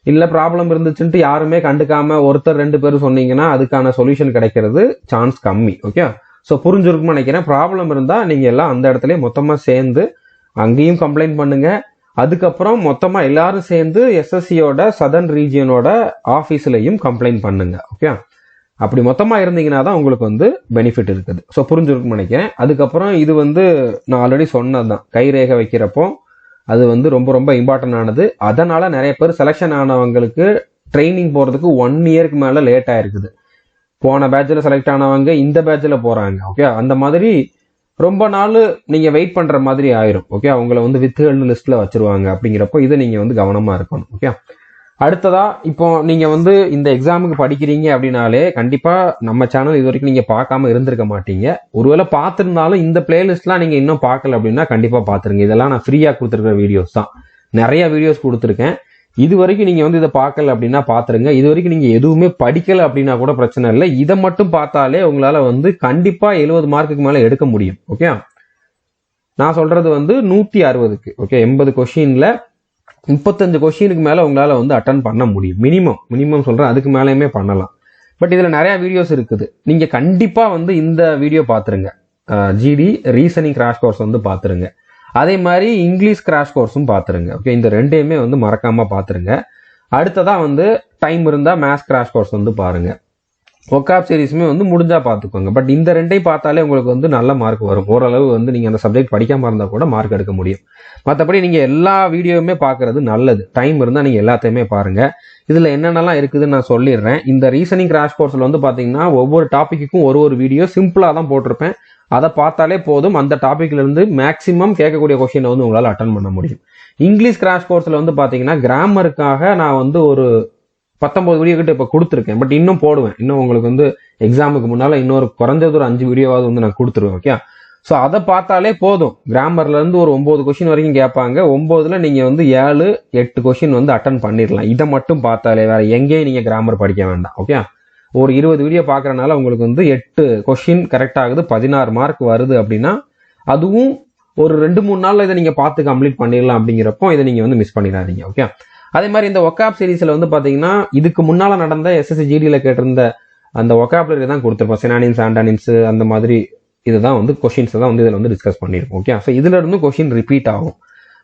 இல்ல ப்ராப்ளம் இருந்துச்சுன்ட்டு யாருமே கண்டுக்காம ஒருத்தர் 2 பேரும் சொன்னீங்கன்னா அதுக்கான சொல்யூஷன் கிடைக்கிறது சான்ஸ் கம்மி. ஓகே, ஸோ புரிஞ்சிருக்குன்னு நினைக்கிறேன். ப்ராப்ளம் இருந்தா நீங்க எல்லாம் அந்த இடத்துல மொத்தமா சேர்ந்து அங்கேயும் கம்ப்ளைண்ட் பண்ணுங்க. அதுக்கப்புறம் மொத்தமா எல்லாரும் சேர்ந்து எஸ்எஸ்சியோட சதர்ன் ரீஜியனோட ஆஃபீஸ்லயும் கம்ப்ளைண்ட் பண்ணுங்க. ஓகே, அப்படி மொத்தமா இருந்தீங்கன்னா தான் உங்களுக்கு வந்து பெனிஃபிட் இருக்குது. ஸோ புரிஞ்சிருக்குன்னு நினைக்கிறேன். அதுக்கப்புறம் இது வந்து நான் ஆல்ரெடி சொன்னதுதான், கைரேகை வைக்கிறப்போ அது வந்து ரொம்ப ரொம்ப இம்பார்ட்டன்ட் ஆனது. அதனால நிறைய பேர் செலெக்ஷன் ஆனவங்களுக்கு ட்ரைனிங் போறதுக்கு 1 இயருக்கு மேல லேட் ஆயிருக்குது. போன பேட்ச்ல செலக்ட் ஆனவங்க இந்த பேட்ச்ல போறாங்க. ஓகே, அந்த மாதிரி ரொம்ப நாள் நீங்க வெயிட் பண்ற மாதிரி ஆயிரும். ஓகே, அவங்கள வந்து வித்ஹெல்டு லிஸ்ட்ல வச்சிருவாங்க. அப்படிங்கிறப்போ இதை நீங்க வந்து கவனமா இருக்கணும். ஓகே, அடுத்ததா இப்போ நீங்க வந்து இந்த எக்ஸாமுக்கு படிக்கிறீங்க அப்படின்னாலே கண்டிப்பா நம்ம சேனல் இது வரைக்கும் நீங்க பார்க்காம இருந்திருக்க மாட்டீங்க. ஒருவேளை பார்த்திருந்தாலும் இந்த பிளேலிஸ்ட்லாம் நீங்க இன்னும் பார்க்கல அப்படின்னா கண்டிப்பா பாத்துருங்க. இதெல்லாம் நான் ஃப்ரீயா கொடுத்துருக்கிற வீடியோஸ் தான், நிறைய வீடியோஸ் கொடுத்துருக்கேன். இது வரைக்கும் நீங்க வந்து இதை பார்க்கல அப்படின்னா பாத்துருங்க. இது வரைக்கும் நீங்க எதுவுமே படிக்கல அப்படின்னா கூட பிரச்சனை இல்லை, இதை மட்டும் பார்த்தாலே உங்களால வந்து கண்டிப்பா 70 மார்க்குக்கு மேல எடுக்க முடியும். ஓகே, நான் சொல்றது வந்து 160க்கு. ஓகே, 80 கொஸ்டின்ல 35 கொஸ்டினுக்கு மேல உங்களால வந்து அட்டன் பண்ண முடியும். மினிமம் சொல்றேன், அதுக்கு மேலேயுமே பண்ணலாம். பட் இதுல நிறைய வீடியோஸ் இருக்குது, நீங்க கண்டிப்பா வந்து இந்த வீடியோ பாத்துருங்க. ஜிடி ரீசனிங் கிராஷ் கோர்ஸ் வந்து பாத்துருங்க. அதே மாதிரி இங்கிலீஷ் கிராஷ் கோர்ஸும் பாத்துருங்க. ஓகே, இந்த ரெண்டையுமே வந்து மறக்காம பாத்துருங்க. அடுத்ததா வந்து டைம் இருந்தா மேத்ஸ் கிராஷ் கோர்ஸ் வந்து பாருங்க. ஒக்காப் சீரிஸுமே வந்து முடிஞ்சா பார்த்துக்கோங்க. பட் இந்த ரெண்டையும் பார்த்தாலே உங்களுக்கு வந்து நல்ல மார்க் வரும். ஓரளவு வந்து நீங்க அந்த சப்ஜெக்ட் படிக்காம இருந்தா கூட மார்க் எடுக்க முடியும். மற்றபடி நீங்க எல்லா வீடியோவுமே பார்க்கறது நல்லது. டைம் இருந்தா நீங்க எல்லாத்தையுமே பாருங்க. இதுல என்னென்னலாம் இருக்குதுன்னு நான் சொல்லிடுறேன். இந்த ரீசனிங் கிராஷ் கோர்ஸ்ல வந்து பாத்தீங்கன்னா ஒவ்வொரு டாபிக்கும் ஒரு வீடியோ சிம்பிளா தான் போட்டிருப்பேன். அதை பார்த்தாலே போதும், அந்த டாபிக்ல இருந்து மேக்சிமம் கேட்கக்கூடிய கொஸ்டினை வந்து உங்களால அட்டன் பண்ண முடியும். இங்கிலீஷ் கிராஷ் கோர்ஸ்ல வந்து பாத்தீங்கன்னா கிராமருக்காக நான் வந்து ஒரு 19 வீடியோ கிட்ட இப்ப கொடுத்துருக்கேன். பட் இன்னும் போடுவேன். இன்னும் உங்களுக்கு வந்து எக்ஸாமுக்கு முன்னால இன்னொரு குறைஞ்சது ஒரு 5 வீடியோவாவது வந்து நான் கொடுத்துருவேன். ஓகே, ஸோ அதை பார்த்தாலே போதும். கிராமர்ல இருந்து ஒரு 9 கொஸ்டின் வரைக்கும் கேட்பாங்க. 9ல் நீங்க வந்து 7-8 கொஸ்டின் வந்து அட்டன் பண்ணிடலாம். இதை மட்டும் பார்த்தாலே, வேற எங்கேயும் நீங்க கிராமர் படிக்க வேண்டாம். ஓகே, ஒரு 20 வீடியோ பார்க்கறனால உங்களுக்கு வந்து 8 கொஸ்டின் கரெக்ட் ஆகுது, 16 மார்க் வருது அப்படின்னா அதுவும் ஒரு 2-3 நாள்ல இதை நீங்க பார்த்து கம்ப்ளீட் பண்ணிடலாம். அப்படிங்கிறப்போ இதை நீங்க வந்து மிஸ் பண்ணிடாதீங்க. ஓகே, அதே மாதிரி இந்த ஒக்காப் சீரீஸ்ல வந்து பாத்தீங்கன்னா இதுக்கு முன்னால நடந்த எஸ்எஸ்சி ஜிடியில கேட்டிருந்த அந்த ஒக்காபுலரி தான் கொடுத்துருப்போம். சினானிம்ஸ், ஆண்டானிம்ஸ், அந்த மாதிரி இதுதான் வந்து கொஸ்டின்ஸ் தான் வந்து இதில் வந்து டிஸ்கஸ் பண்ணியிருப்போம். ஓகே, ஸோ இதுல இருந்து கொஸ்டின் ரிப்பீட் ஆகும்.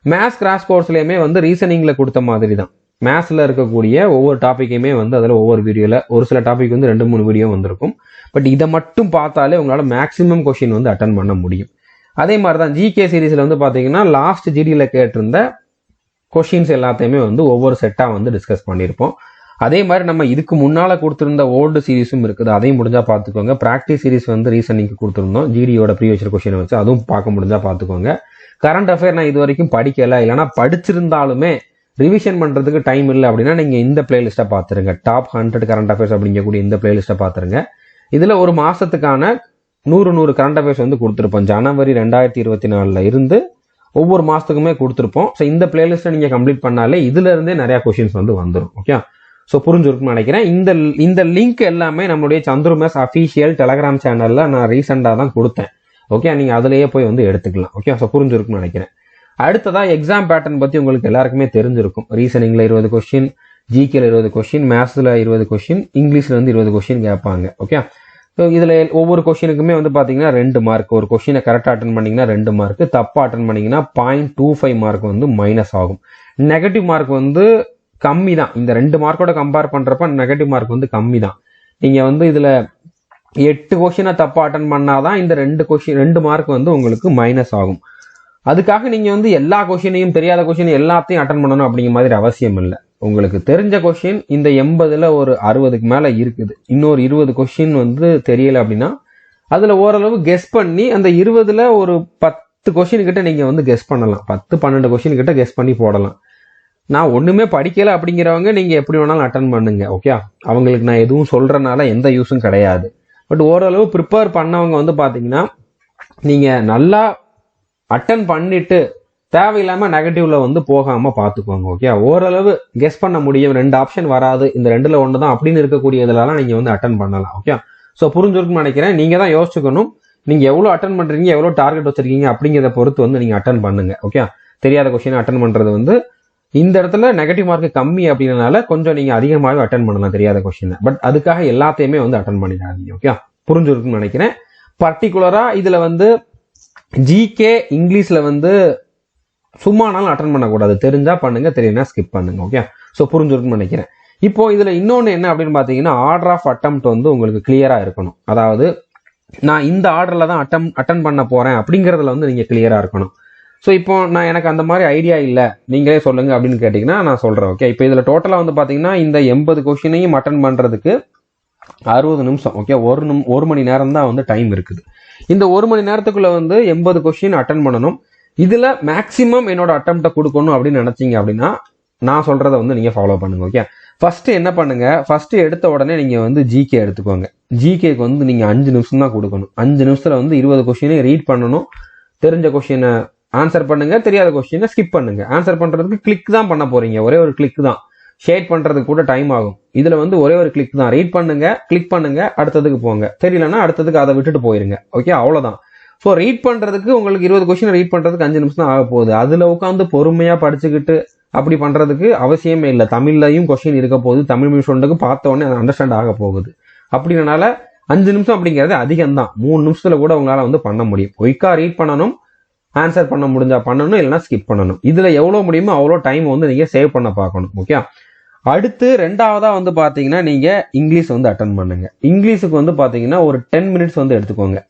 மேத்ஸ் கிராஷ் கோர்ஸ்லயுமே வந்து ரீசனிங்ல கொடுத்த மாதிரி தான். மேத்ஸ்ல இருக்கக்கூடிய ஒவ்வொரு டாப்பிக்குமே வந்து அதில் ஒவ்வொரு வீடியோல ஒரு சில டாபிக் வந்து 2-3 வீடியோ வந்திருக்கும். பட் இதை மட்டும் பார்த்தாலே உங்களால மேக்ஸிமம் கொஸ்டின் வந்து அட்டன் பண்ண முடியும். அதே மாதிரி தான் ஜிகே சீரீஸ்ல வந்து பாத்தீங்கன்னா லாஸ்ட் ஜிடியில கேட்டிருந்த கொஸ்டின்ஸ் எல்லாத்தையுமே வந்து ஒவ்வொரு செட்டா வந்து டிஸ்கஸ் பண்ணியிருப்போம். அதே மாதிரி நம்ம இதுக்கு முன்னால கொடுத்திருந்த ஓல்டு சீரீஸும் இருக்குது, அதையும் முடிஞ்சா பார்த்துக்கோங்க. ப்ராக்டிஸ் சீரீஸ் வந்து ரீசனிங்க்கு கொடுத்துருந்தோம், ஜிடியோட ப்ரீவியஸ் கொஸ்டினை வச்சு, அதுவும் பார்க்க முடிஞ்சா பார்த்துக்கோங்க. கரண்ட் அஃபேர் நான் இது வரைக்கும் படிக்கல, இல்லைனா படிச்சிருந்தாலுமே ரிவிஷன் பண்றதுக்கு டைம் இல்லை அப்படின்னா நீங்க இந்த பிளேலிஸ்ட்டை பார்த்துருங்க. டாப் 100 கரண்ட் அஃபேர்ஸ் அப்படிங்கக்கூடிய இந்த பிளேலிஸ்ட்டை பார்த்துருங்க. இதுல ஒரு மாசத்துக்கான 100 கரண்ட் அஃபேர்ஸ் வந்து கொடுத்துருப்போம். ஜனவரி 2024 இருந்து ஒவ்வொரு மாசத்துக்குமே கொடுத்துருப்போம். ஸோ இந்த பிளேலிஸ்ட்டை நீங்க கம்ப்ளீட் பண்ணாலே இதுல இருந்தே நிறைய கொஸ்டின்ஸ் வந்து வந்துடும். ஓகே, ஸோ புரிஞ்சிருக்குன்னு நினைக்கிறேன். இந்த லிங்க் எல்லாமே நம்மளுடைய சந்துரு மேத்ஸ் அஃபீஷியல் டெலகிராம் சேனல்ல நான் ரீசெண்டாக தான் கொடுத்தேன். ஓகே, நீங்க அதுலயே போய் வந்து எடுத்துக்கலாம். ஓகே, ஸோ புரிஞ்சிருக்குன்னு நினைக்கிறேன். அடுத்ததா எக்ஸாம் பேட்டர்ன் பத்தி உங்களுக்கு எல்லாருக்குமே தெரிஞ்சிருக்கும். ரீசனிங்ல 20 கொஸ்டின், ஜிகேல 20 கொஸ்டின், மேத்ஸ்ல 20 கொஸ்டின், இங்கிலீஷ்ல வந்து 20 கொஸ்டின் கேட்பாங்க. ஓகே, ஸோ இதுல ஒவ்வொரு கொஸ்டினுக்குமே வந்து பாத்தீங்கன்னா 2 மார்க். ஒரு கொஸ்டினை கரெக்டா அட்டன் பண்ணீங்கன்னா 2 மார்க், தப்பா அட்டன் பண்ணீங்கன்னா 0.25 மார்க் வந்து மைனஸ் ஆகும். நெகட்டிவ் மார்க் வந்து கம்மி தான். இந்த 2 மார்க்கோட கம்பேர் பண்றப்ப நெகட்டிவ் மார்க் வந்து கம்மி தான். நீங்க வந்து இதுல 8 கொஸ்டினை தப்பா அட்டன் பண்ணாதான் இந்த 2 மார்க் வந்து உங்களுக்கு மைனஸ் ஆகும். அதுக்காக நீங்க வந்து எல்லா கொஸ்டினையும், தெரியாத கொஸ்டின் எல்லாத்தையும் அட்டன் பண்ணணும் அப்படிங்கிற மாதிரி அவசியம் இல்லை. உங்களுக்கு தெரிஞ்ச கொஸ்டின் இந்த 80ல் ஒரு 60க்கு மேல இருக்குது, இன்னொரு 20 கொஸ்டின் வந்து தெரியல அப்படின்னா அதுல ஓரளவு கெஸ் பண்ணி அந்த 20ல் ஒரு 10 கொஸ்டின் கிட்ட நீங்க வந்து கெஸ் பண்ணலாம். 10-12 கொஸ்டின் கிட்ட கெஸ் பண்ணி போடலாம். நான் ஒண்ணுமே படிக்கல அப்படிங்கிறவங்க நீங்க எப்படி வேணாலும் அட்டன் பண்ணுங்க. ஓகே, அவங்களுக்கு நான் எதுவும் சொல்றதுனால எந்த யூஸும் கிடையாது. பட் ஓரளவு ப்ரிப்பேர் பண்ணவங்க வந்து பாத்தீங்கன்னா நீங்க நல்லா அட்டன் பண்ணிட்டு தேவையில்லாம நெகட்டிவ்ல வந்து போகாம பாத்துக்கோங்க. ஓகே, ஓரளவு கெஸ் பண்ண முடியும். 2 ஆப்ஷன் வராது, இந்த 2ல் 1 தான் அப்படின்னு இருக்கக்கூடியதுலாம் நீங்க வந்து அட்டன் பண்ணலாம். ஓகே, ஸோ புரிஞ்சிருக்குன்னு நினைக்கிறேன். நீங்க தான் யோசிச்சுக்கணும், நீங்க எவ்வளவு அட்டன் பண்றீங்க, எவ்வளவு டார்கெட் வச்சிருக்கீங்க அப்படிங்கிறத பொறுத்து வந்து நீங்க அட்டன் பண்ணுங்க. ஓகே, தெரியாத கொஸ்டின் அட்டன் பண்றது வந்து இந்த இடத்துல நெகட்டிவ் மார்க் கம்மி அப்படின்றனால கொஞ்சம் நீங்க அதிகமாகவே அட்டன் பண்ணலாம் தெரியாத கொஸ்டின். பட் அதுக்காக எல்லாத்தையுமே வந்து அட்டன் பண்ணிடாதீங்க. ஓகே, புரிஞ்சிருக்குன்னு நினைக்கிறேன். பர்டிகுலரா இதுல வந்து ஜிகே இங்கிலீஷ்ல வந்து சும்மானாலும் அட்டன் பண்ணக்கூடாது. தெரிஞ்சா பண்ணுங்க, தெரியனா ஸ்கிப் பண்ணுங்க. ஓகே, ஸோ புரிஞ்சிருக்குன்னு நினைக்கிறேன். இப்போ இதுல இன்னொன்னு என்ன அப்படின்னு பாத்தீங்கன்னா, ஆர்டர் ஆஃப் அட்டெம்ப்ட் வந்து உங்களுக்கு கிளியரா இருக்கணும். அதாவது நான் இந்த ஆர்டர்ல தான் அட்டன் பண்ண போறேன் அப்படிங்கறதுல வந்து நீங்க கிளியரா இருக்கணும். ஸோ இப்போ நான் எனக்கு அந்த மாதிரி ஐடியா இல்லை, நீங்களே சொல்லுங்க அப்படின்னு கேட்டீங்கன்னா நான் சொல்றேன். ஓகே, இப்போ இதுல டோட்டலா வந்து பாத்தீங்கன்னா இந்த 80 கொஸ்டினையும் அட்டன் பண்றதுக்கு 60 நிமிஷம். ஓகே, ஒரு மணி நேரம் தான் வந்து டைம் இருக்குது. இந்த 1 மணி நேரத்துக்குள்ள வந்து 80 கொஸ்டின் அட்டன் பண்ணணும். இதுல மேக்சிமம் என்னோட அட்டெம்ப்ட கொடுக்கணும் அப்படின்னு நினைச்சீங்க அப்படின்னா நான் சொல்றதை வந்து நீங்க ஃபாலோ பண்ணுங்க. ஓகே, ஃபர்ஸ்ட் என்ன பண்ணுங்க, ஃபர்ஸ்ட் எடுத்த உடனே நீங்க வந்து ஜிகே எடுத்துக்கோங்க. ஜிகேக்கு வந்து நீங்க 5 நிமிஷம் தான் கொடுக்கணும். 5 நிமிஷத்துல வந்து 20 கொஸ்டினை ரீட் பண்ணணும். தெரிஞ்ச கொஸ்டினை ஆன்சர் பண்ணுங்க, தெரியாத கொஸ்டினை ஸ்கிப் பண்ணுங்க. ஆன்சர் பண்றதுக்கு கிளிக் தான் பண்ண போறீங்க, ஒரே ஒரு கிளிக் தான். ஷேட் பண்றதுக்கு கூட டைம் ஆகும். இதுல வந்து ஒரே ஒரு கிளிக் தான். ரீட் பண்ணுங்க, கிளிக் பண்ணுங்க, அடுத்ததுக்கு போங்க. தெரியலன்னா அடுத்ததுக்கு அதை விட்டுட்டு போயிருங்க. ஓகே, அவ்வளவுதான். ஸோ ரீட் பண்றதுக்கு உங்களுக்கு 20 கொஸ்டின் ரீட் பண்றதுக்கு 5 நிமிஷம் தான் ஆக போகுது. அதுல உட்காந்து பொறுமையா படிச்சுக்கிட்டு அப்படி பண்றதுக்கு அவசியமே இல்லை. தமிழ்லையும் கொஸ்டின் இருக்க போகுது, தமிழ் மீடியம் ஸ்டூடெண்ட்டுக்கு பார்த்த உடனே அது அண்டர்ஸ்டாண்ட் ஆக போகுது. அப்படினால 5 நிமிஷம் அப்படிங்கிறது அதிகம் தான். 3 நிமிஷத்துல கூட உங்களால வந்து பண்ண முடியும். குயிக்கா ரீட் பண்ணணும், ஆன்சர் பண்ண முடிஞ்சா பண்ணணும், இல்லைன்னா ஸ்கிப் பண்ணணும். இதுல எவ்வளவு முடியுமோ அவ்வளோ டைம் வந்து நீங்க சேவ் பண்ண பார்க்கணும். ஓகே, அடுத்து 2வதா வந்து பாத்தீங்கன்னா நீங்க இங்கிலீஷ் வந்து அட்டன் பண்ணுங்க. இங்கிலீஷுக்கு வந்து பாத்தீங்கன்னா ஒரு 10 மினிட்ஸ் வந்து எடுத்துக்கோங்க.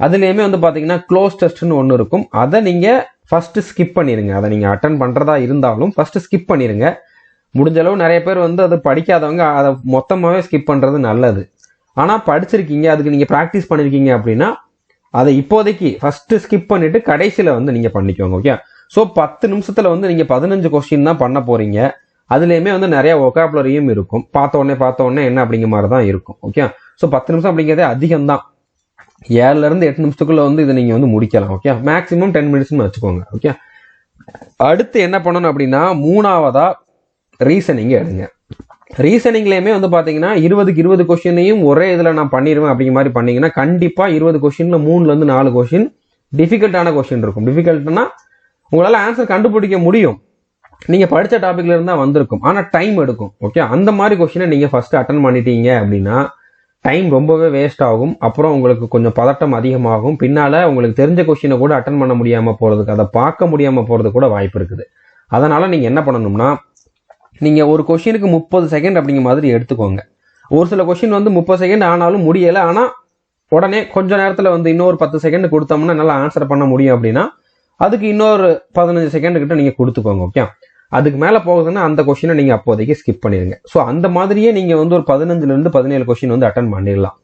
அதுலயுமே வந்து பாத்தீங்கன்னா க்ளோஸ் டெஸ்ட்னு ஒன்று இருக்கும். அதை நீங்க ஃபர்ஸ்ட் ஸ்கிப் பண்ணிருங்க. அதை நீங்க அட்டன் பண்றதா இருந்தாலும் ஃபர்ஸ்ட் ஸ்கிப் பண்ணிருங்க. முடிஞ்ச அளவு நிறைய பேர் வந்து அதை படிக்காதவங்க அதை மொத்தமாவே ஸ்கிப் பண்றது நல்லது. ஆனா படிச்சிருக்கீங்க, அதுக்கு நீங்க ப்ராக்டிஸ் பண்ணிருக்கீங்க அப்படின்னா அதை இப்போதைக்கு ஃபர்ஸ்ட் ஸ்கிப் பண்ணிட்டு கடைசியில வந்து நீங்க பண்ணிக்கோங்க. ஓகே, ஸோ 10 நிமிஷத்துல வந்து நீங்க 15 கொஸ்டின் தான் பண்ண போறீங்க. அதுலயுமே வந்து நிறைய ஒகாபுலரியும் இருக்கும். பார்த்த உடனே என்ன அப்படிங்கிற மாதிரி தான் இருக்கும். ஓகே, ஸோ 10 நிமிஷம் அப்படிங்கிறதே அதிகம் தான். 7ல இருந்து 8 நிமிஷத்துக்குள்ள வந்து இதை நீங்க வந்து முடிக்கலாம். ஓகே, மேக்ஸிமம் 10 மினிட்ஸ்னு வச்சுக்கோங்க. ஓகே, அடுத்து என்ன பண்ணணும் அப்படின்னா, 3வதா ரீசனிங் எடுங்க. ரீசனிங்லயுமே வந்து பாத்தீங்கன்னா 20க்கு 20 கொஸ்டினையும் ஒரே இதுல நான் பண்ணிடுவேன் அப்படிங்கிற மாதிரி பண்ணீங்கன்னா கண்டிப்பா 20 கொஸ்டின்ல 3ல இருந்து 4 கொஸ்டின் டிஃபிகல்ட்டான கொஸ்டின் இருக்கும். டிஃபிகல்ட்னா உங்களால ஆன்சர் கண்டுபிடிக்க முடியும், நீங்க படிச்ச டாபிக்ல இருந்தா வந்திருக்கும், ஆனா டைம் எடுக்கும். ஓகே, அந்த மாதிரி கொஸ்டினை நீங்க ஃபர்ஸ்ட் அட்டன் பண்ணிட்டீங்க அப்படின்னா டைம் ரொம்பவே வேஸ்ட் ஆகும். அப்புறம் உங்களுக்கு கொஞ்சம் பதட்டம் அதிகமாகும். பின்னால உங்களுக்கு தெரிஞ்ச கொஸ்டினை கூட அட்டன் பண்ண முடியாம போறதுக்கு, அதை பார்க்க முடியாம போறது கூட வாய்ப்பு இருக்குது. அதனால நீங்க என்ன பண்ணணும்னா, நீங்க ஒரு கொஸ்டினுக்கு 30 செகண்ட் அப்படிங்கிற மாதிரி எடுத்துக்கோங்க. ஒரு சில கொஸ்டின் வந்து 30 செகண்ட் ஆனாலும் முடியல, ஆனா உடனே கொஞ்ச நேரத்துல வந்து இன்னொரு 10 செகண்ட் கொடுத்தோம்னா நல்லா ஆன்சர் பண்ண முடியும் அப்படின்னா அதுக்கு இன்னொரு 15 செகண்ட் கிட்ட நீங்க கொடுத்துக்கோங்க. ஓகே, அதுக்கு மேல போகுதுன்னா அந்த கொஸ்டினை நீங்க அப்போதைக்கு ஸ்கிப் பண்ணிருங்க. ஸோ அந்த மாதிரியே நீங்க வந்து ஒரு 15ல இருந்து 17 கொஸ்டின் வந்து அட்டன் பண்ணிடலாம்.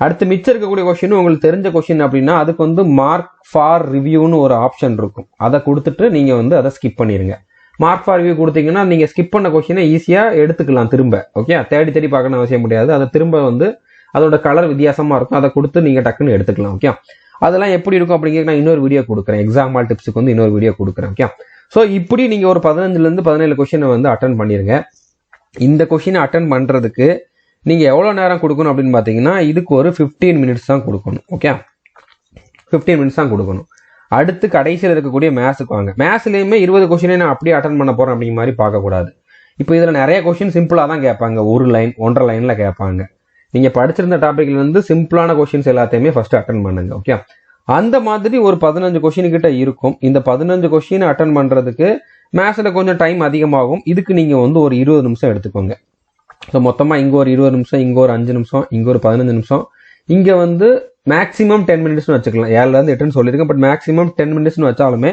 அடுத்து மிச்சம் இருக்கக்கூடிய கொஸ்டின் உங்களுக்கு தெரிஞ்ச கொஸ்டின் அப்படின்னா அதுக்கு வந்து மார்க் ஃபார் ரிவ்யூன்னு ஒரு ஆப்ஷன் இருக்கும். அதை கொடுத்துட்டு நீங்க வந்து அதை ஸ்கிப் பண்ணிருங்க. மார்க் ஃபார் ரிவ்யூ கொடுத்தீங்கன்னா நீங்க ஸ்கிப் பண்ண கொஸ்டினை ஈஸியா எடுத்துக்கலாம் திரும்ப. ஓகே, தேடி தேடி பார்க்கணும் அவசியம் முடியாது. அதை திரும்ப வந்து அதோட கலர் வித்தியாசமா இருக்கும், அதை கொடுத்து நீங்க டக்குன்னு எடுத்துக்கலாம். ஓகே, அதெல்லாம் எப்படி இருக்கும் அப்படிங்கிறது நான் இன்னொரு வீடியோ கொடுக்குறேன். எக்ஸாம் ஆல் டிப்ஸுக்கு வந்து இன்னொரு வீடியோ கொடுக்குறேன். ஓகே, ஸோ இப்படி நீங்க ஒரு 15ல இருந்து 17 கொஸ்டினை வந்து அட்டன் பண்ணிருங்க. இந்த கொஸ்டினை அட்டன் பண்றதுக்கு நீங்க எவ்வளவு நேரம் கொடுக்கணும் அப்படின்னு பாத்தீங்கன்னா இதுக்கு ஒரு 15 மினிட்ஸ் தான் கொடுக்கணும். ஓகே, 15 மினிட்ஸ் தான் கொடுக்கணும். அடுத்து கடைசியில் இருக்கக்கூடிய மேத்ஸுக்கு வாங்க. மேத்ஸ்லயுமே 20 கொஸ்டினை நான் அப்படியே அட்டன் பண்ண போறேன் அப்படிங்கிற மாதிரி பார்க்கக்கூடாது. இப்போ இதுல நிறைய கொஸ்டின் சிம்பிளா தான் கேட்பாங்க, ஒரு லைன் 1.5 லைன்ல கேட்பாங்க. நீங்க படிச்சிருந்த டாபிக்ல இருந்து சிம்பிளான கொஸ்டின்ஸ் எல்லாத்தையுமே ஃபர்ஸ்ட் அட்டன் பண்ணுங்க. ஓகே, அந்த மாதிரி ஒரு 15 கொஸ்டின் கிட்ட இருக்கும். இந்த 15 கொஸ்டின் அட்டன் பண்றதுக்கு மேத்ஸ்ல கொஞ்சம் டைம் அதிகமாகும். இதுக்கு நீங்க வந்து ஒரு 20 நிமிஷம் எடுத்துக்கோங்க. ஸோ மொத்தமா இங்க ஒரு 20 நிமிஷம், இங்க ஒரு 5 நிமிஷம், இங்க ஒரு 15 நிமிஷம், இங்க வந்து மேக்ஸிமம் 10 மினிட்ஸ்னு வச்சுக்கலாம். 7ல இருந்து 8ன்னு சொல்லியிருக்கேன், பட் மேக்ஸிமம் 10 மினிட்ஸ்னு வச்சாலுமே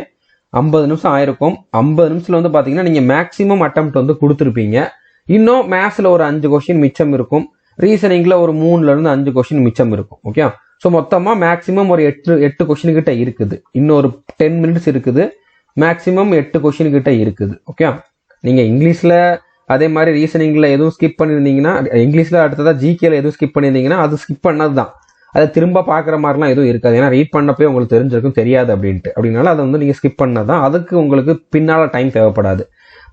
50 நிமிஷம் ஆயிருக்கும். 50 நிமிஷத்துல வந்து பாத்தீங்கன்னா நீங்க மேக்ஸிமம் அட்டெம்ப்ட் வந்து கொடுத்துருப்பீங்க. இன்னும் மேத்ஸ்ல ஒரு 5 கொஸ்டின் மிச்சம் இருக்கும், ரீசனிங்ல ஒரு 3ல இருந்து 5 கொஸ்டின் மிச்சம் இருக்கும். ஓகே, ஸோ மொத்தமா மேக்ஸிமம் ஒரு 8 கொஸ்டின் கிட்ட இருக்குது. இன்னொரு 10 மினிட்ஸ் இருக்குது, மேக்ஸிமம் 8 கொஸ்டின் கிட்ட இருக்குது. ஓகே, நீங்க இங்கிலீஷ்ல அதே மாதிரி ரீசனிங்ல எதுவும் ஸ்கிப் பண்ணிருந்தீங்கன்னா, இங்கிலீஷ்ல அடுத்ததா ஜிகேல எதுவும் ஸ்கிப் பண்ணிருந்தீங்கன்னா அது ஸ்கிப் பண்ணது தான், அதை திரும்ப பாக்குற மாதிரிலாம் எதுவும் இருக்காது. ஏன்னா ரீட் பண்ணப்பே உங்களுக்கு தெரிஞ்சிருக்கும் தெரியாது அப்படின்ட்டு, அப்படின்னால அதை வந்து நீங்க ஸ்கிப் பண்ணதான், அதுக்கு உங்களுக்கு பின்னால டைம் தேவைப்படாது.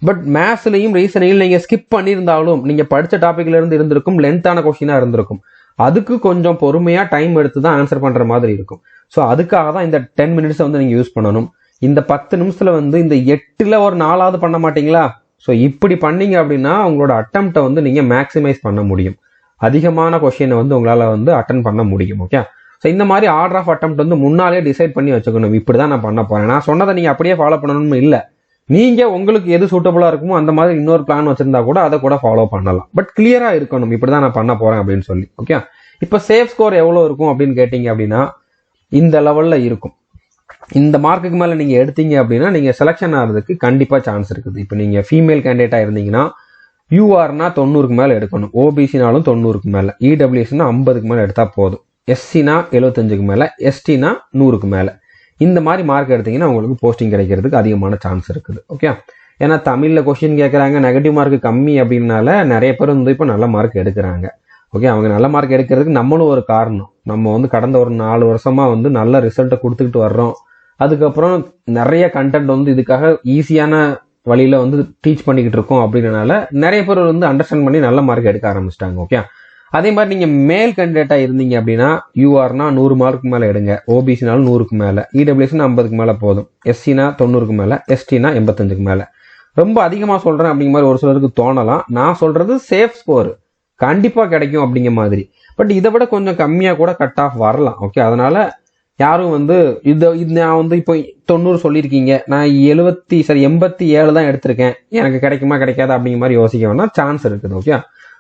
பட் மேத்ஸ்லயும் ரீசனிங்ல நீங்க ஸ்கிப் பண்ணியிருந்தாலும் நீங்க படிச்ச டாபிக்ல இருந்து இருந்திருக்கும், லென்த்தான கொஸ்டினா இருந்திருக்கும், அதுக்கு கொஞ்சம் பொறுமையா டைம் எடுத்து தான் ஆன்சர் பண்ற மாதிரி இருக்கும். ஸோ அதுக்காக தான் இந்த 10 மினிட்ஸ் வந்து நீங்க யூஸ் பண்ணணும். இந்த 10 நிமிஷத்துல வந்து இந்த 8ல ஒரு 4ஆவது பண்ண மாட்டீங்களா? ஸோ இப்படி பண்ணீங்க அப்படின்னா உங்களோட அட்டெம்ப்டை வந்து நீங்க மேக்ஸிமைஸ் பண்ண முடியும், அதிகமான கொஸ்டினை வந்து உங்களால வந்து அட்டன் பண்ண முடியும். ஓகே, ஸோ இந்த மாதிரி ஆர்டர் ஆஃப் அட்டெம்ப்ட் வந்து முன்னாலே டிசைட் பண்ணி வச்சுக்கணும். இப்படிதான் நான் பண்ண போறேன், நான் சொன்னதை நீங்க அப்படியே ஃபாலோ பண்ணணும்னு இல்லை. நீங்க உங்களுக்கு எது சூட்டபுளா இருக்குமோ அந்த மாதிரி இன்னொரு பிளான் வச்சிருந்தா கூட அதை கூட ஃபாலோ பண்ணலாம். பட் கிளியரா இருக்கணும், இப்படிதான் நான் பண்ண போறேன் அப்படின்னு சொல்லி. ஓகே, இப்ப சேஃப் ஸ்கோர் எவ்வளவு இருக்கும் அப்படின்னு கேட்டீங்க அப்படின்னா இந்த லெவல்ல இருக்கும். இந்த மார்க்குக்கு மேல நீங்க எடுத்தீங்க அப்படின்னா நீங்க செலக்ஷன் ஆகிறதுக்கு கண்டிப்பா சான்ஸ் இருக்குது. இப்போ நீங்க ஃபீமேல் கேண்டிடேட்டா இருந்தீங்கன்னா யூஆர்னா 90க்கு மேல எடுக்கணும், ஓபிசினாலும் 90க்கு மேல, இடபிள்யூஎஸ்னா 50க்கு மேல எடுத்தா போதும், எஸ்சினா 75க்கு மேல, எஸ்டினா 100க்கு மேல. இந்த மாதிரி மார்க் எடுத்தீங்கன்னா உங்களுக்கு போஸ்டிங் கிடைக்கிறதுக்கு அதிகமான சான்ஸ் இருக்குது. ஓகே, ஏன்னா தமிழ்ல கொஸ்டின் கேட்கறாங்க, நெகட்டிவ் மார்க் கம்மி அப்படின்னால நிறைய பேர் வந்து இப்போ நல்ல மார்க் எடுக்கிறாங்க. ஓகே, அவங்க நல்ல மார்க் எடுக்கிறதுக்கு நம்மளும் ஒரு காரணம். நம்ம வந்து கடந்த ஒரு 4 வருஷமா வந்து நல்ல ரிசல்ட்டை கொடுத்துக்கிட்டு வர்றோம். அதுக்கப்புறம் நிறைய கண்டென்ட் வந்து இதுக்காக ஈஸியான வழியில வந்து டீச் பண்ணிக்கிட்டு இருக்கோம். அப்படின்றனால நிறைய பேர் வந்து அண்டர்ஸ்டாண்ட் பண்ணி நல்ல மார்க் எடுக்க ஆரம்பிச்சிட்டாங்க. ஓகே, அதே மாதிரி நீங்க மேல் கேண்டிடேட்டா இருந்தீங்க அப்படின்னா யூஆர்னா 100 மார்க்கு மேல எடுங்க, ஓபிசினாலும் 100க்கு மேல, இடபிள்யூஎஸ்னா 50க்கு மேல போதும், எஸ்சினா 90க்கு மேல, எஸ்டினா 85க்கு மேல. ரொம்ப அதிகமா சொல்றேன் அப்படிங்கிற மாதிரி ஒரு சிலருக்கு தோணலாம். நான் சொல்றது சேஃப் ஸ்கோர் கண்டிப்பா கிடைக்கும் அப்படிங்கிற மாதிரி. பட் இதை விட கொஞ்சம் கம்மியா கூட கட் ஆஃப் வரலாம். ஓகே, அதனால யாரும் வந்து இது நான் வந்து இப்போ 90 சொல்லியிருக்கீங்க, நான் 87 தான் எடுத்திருக்கேன், எனக்கு கிடைக்குமா கிடைக்காதா அப்படிங்கிற மாதிரி யோசிக்க வேணா, சான்ஸ் இருக்குது. ஓகே,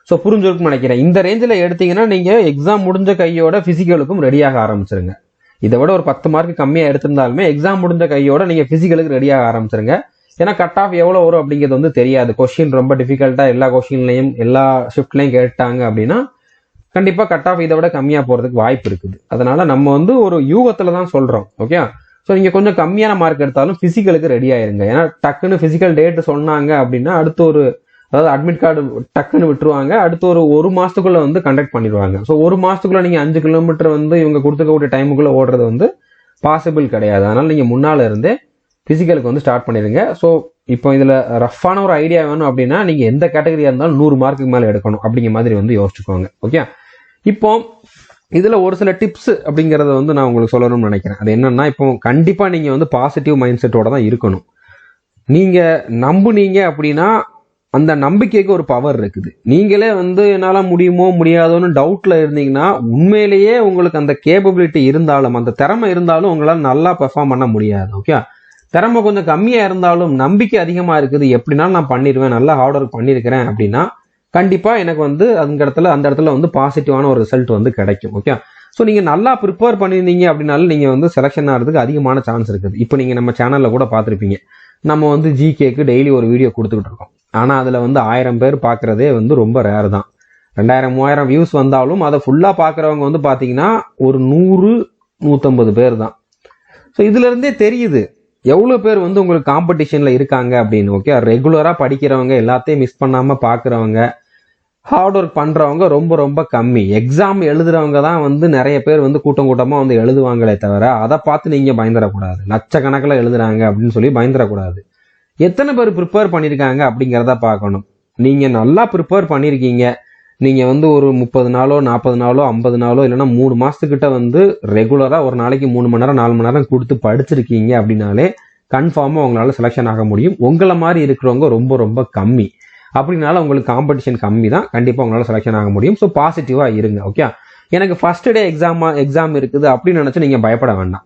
ஸோ புரிஞ்சிருக்குன்னு நினைக்கிறேன். இந்த ரேஞ்சில் எடுத்தீங்கன்னா நீங்க எக்ஸாம் முடிஞ்ச கையோட பிசிக்கலுக்கும் ரெடியாக ஆரம்பிச்சிருங்க. இதை விட ஒரு 10 மார்க் கம்மியா எடுத்திருந்தாலுமே எக்ஸாம் முடிஞ்ச கையோட நீங்க பிசிக்கலுக்கு ரெடியாக ஆரம்பிச்சிருங்க. ஏன்னா கட் ஆஃப் எவ்வளவு வரும் அப்படிங்கிறது வந்து தெரியாது. கொஸ்டின் ரொம்ப டிஃபிகல்ட்டா எல்லா கொஸ்டின்லையும் எல்லா ஷிஃப்ட்லையும் கேட்டாங்க அப்படின்னா கண்டிப்பா கட் ஆஃப் இதை விட கம்மியா போறதுக்கு வாய்ப்பு இருக்குது. அதனால நம்ம வந்து ஒரு யூகத்துல தான் சொல்றோம். ஓகே, ஸோ நீங்க கொஞ்சம் கம்மியான மார்க் எடுத்தாலும் பிசிக்கலுக்கு ரெடி ஆயிருங்க. ஏன்னா டக்குன்னு பிசிக்கல் டேட் சொன்னாங்க அப்படின்னா அடுத்து ஒரு அதாவது அட்மிட் கார்டு டக்குன்னு விட்டுருவாங்க, அடுத்து ஒரு மாசத்துக்குள்ள வந்து கண்டக்ட் பண்ணிடுவாங்க. ஸோ ஒரு மாசத்துக்குள்ள நீங்க 5 கிலோமீட்டர் வந்து இவங்க கொடுத்துக்கக்கூடிய டைமுக்குள்ள ஓடுறது வந்து பாசிபிள் கிடையாது. அதனால நீங்க முன்னால இருந்தே பிசிக்கலுக்கு வந்து ஸ்டார்ட் பண்ணிடுங்க. ஸோ இப்போ இதுல ரஃப்பான ஒரு ஐடியா வேணும் அப்படின்னா நீங்க எந்த கேட்டகரியா இருந்தாலும் 100 மார்க்குக்கு மேல எடுக்கணும் அப்படிங்கிற மாதிரி வந்து யோசிச்சுக்கோங்க. ஓகே, இப்போ இதுல ஒரு சில டிப்ஸ் அப்படிங்கறத வந்து நான் உங்களுக்கு சொல்லணும்னு நினைக்கிறேன். அது என்னன்னா, இப்போ கண்டிப்பா நீங்க வந்து பாசிட்டிவ் மைண்ட் செட்டோட தான் இருக்கணும். நீங்க நம்புனீங்க அப்படின்னா அந்த நம்பிக்கைக்கு ஒரு பவர் இருக்குது. நீங்களே வந்து என்னால முடியுமோ முடியாதோன்னு டவுட்ல இருந்தீங்கன்னா உண்மையிலேயே உங்களுக்கு அந்த கேப்பபிலிட்டி இருந்தாலும் அந்த திறமை இருந்தாலும் உங்களால நல்லா பெர்ஃபார்ம் பண்ண முடியாது. ஓகே, திறமை கொஞ்சம் கம்மியா இருந்தாலும் நம்பிக்கை அதிகமா இருக்குது, எப்படினாலும் நான் பண்ணிடுவேன், நல்லா ஹார்ட் ஒர்க் பண்ணியிருக்கிறேன் அப்படின்னா கண்டிப்பா எனக்கு வந்து அந்த இடத்துல வந்து பாசிட்டிவான ஒரு ரிசல்ட் வந்து கிடைக்கும். ஓகே, ஸோ நீங்க நல்லா ப்ரிப்பேர் பண்ணியிருந்தீங்க அப்படின்னாலும் நீங்க வந்து செலக்ஷன் ஆகிறதுக்கு அதிகமான சான்ஸ் இருக்குது. இப்போ நீங்க நம்ம சேனல்ல கூட பார்த்துருப்பீங்க, நம்ம வந்து ஜிகேக்கு டெய்லி ஒரு வீடியோ கொடுத்துக்கிட்டு இருக்கோம். ஆனா அதுல வந்து 1000 பேர் பாக்குறதே வந்து ரொம்ப ரேர் தான். 2000-3000 வியூஸ் வந்தாலும் அதை ஃபுல்லா பாக்குறவங்க வந்து பாத்தீங்கன்னா ஒரு 100-150 பேர் தான். ஸோ இதுல இருந்தே தெரியுது எவ்வளவு பேர் வந்து உங்களுக்கு காம்படிஷன்ல இருக்காங்க அப்படின்னு. ஓகே, ரெகுலரா படிக்கிறவங்க, எல்லாத்தையும் மிஸ் பண்ணாம பாக்குறவங்க, ஹார்ட் ஒர்க் பண்றவங்க ரொம்ப ரொம்ப கம்மி. எக்ஸாம் எழுதுறவங்க தான் வந்து நிறைய பேர் வந்து கூட்டம் கூட்டமா வந்து எழுதுவாங்களே தவிர அதை பார்த்து நீங்க பயந்துடக்கூடாது. லட்சக்கணக்கில் எழுதுறாங்க அப்படின்னு சொல்லி பயந்துடக்கூடாது. எத்தனை பேர் ப்ரிப்பேர் பண்ணியிருக்காங்க அப்படிங்கிறத பார்க்கணும். நீங்க நல்லா ப்ரிப்பேர் பண்ணியிருக்கீங்க, நீங்க வந்து ஒரு 30 நாளோ 40 நாளோ 50 நாளோ இல்லைன்னா 3 மாசத்துக்கிட்ட வந்து ரெகுலரா ஒரு நாளைக்கு 3 மணி நேரம் 4 மணி நேரம் கொடுத்து படிச்சிருக்கீங்க அப்படின்னாலே கன்ஃபார்மா உங்களால செலக்ஷன் ஆக முடியும். உங்களை மாதிரி இருக்கிறவங்க ரொம்ப ரொம்ப கம்மி. அப்படின்னால உங்களுக்கு காம்படிஷன் கம்மி தான், கண்டிப்பா உங்களால செலக்ஷன் ஆக முடியும். ஸோ பாசிட்டிவா இருங்க. ஓகே, எனக்கு ஃபர்ஸ்ட் டே எக்ஸாம் இருக்குது அப்படின்னு நினைச்சு நீங்க பயப்பட வேண்டாம்.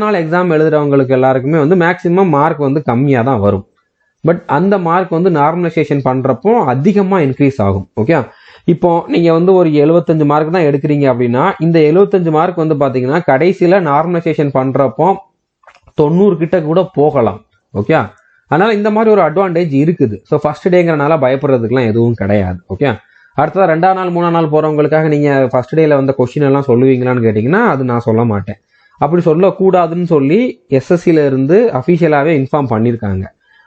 நாள் எக்ஸாம் எழுதுறவங்களுக்கு எல்லாருக்குமே வந்து மேக்சிமம் மார்க் வந்து கம்மியா தான் வரும். பட் அந்த மார்க் வந்து நார்மலைசேஷன் பண்றப்போ அதிகமா இன்க்ரீஸ் ஆகும். ஓகே, இப்போ நீங்க வந்து ஒரு 75 மார்க் தான் எடுக்கிறீங்க அப்படின்னா இந்த 75 மார்க் வந்து பாத்தீங்கன்னா கடைசியில நார்மலைசேஷன் பண்றப்போ 90 கிட்ட கூட போகலாம். ஓகே, அதனால இந்த மாதிரி ஒரு அட்வான்டேஜ் இருக்குது. ஸோ ஃபர்ஸ்ட் டேங்கிறனால பயப்படுறதுக்குலாம் எதுவும் கிடையாது. ஓகே, அடுத்ததான் 2ஆம் நாள் 3ஆம் நாள் போறவங்களுக்காக நீங்க ஃபர்ஸ்ட் டேல வந்த கொஸ்டின் எல்லாம் சொல்லுவீங்களான்னு கேட்டீங்கன்னா அது நான் சொல்ல மாட்டேன். அப்படி சொல்லக்கூடாதுன்னு சொல்லி எஸ்எஸ்சில இருந்து அஃபிஷியலாவே இன்ஃபார்ம் பண்ணியிருக்காங்க.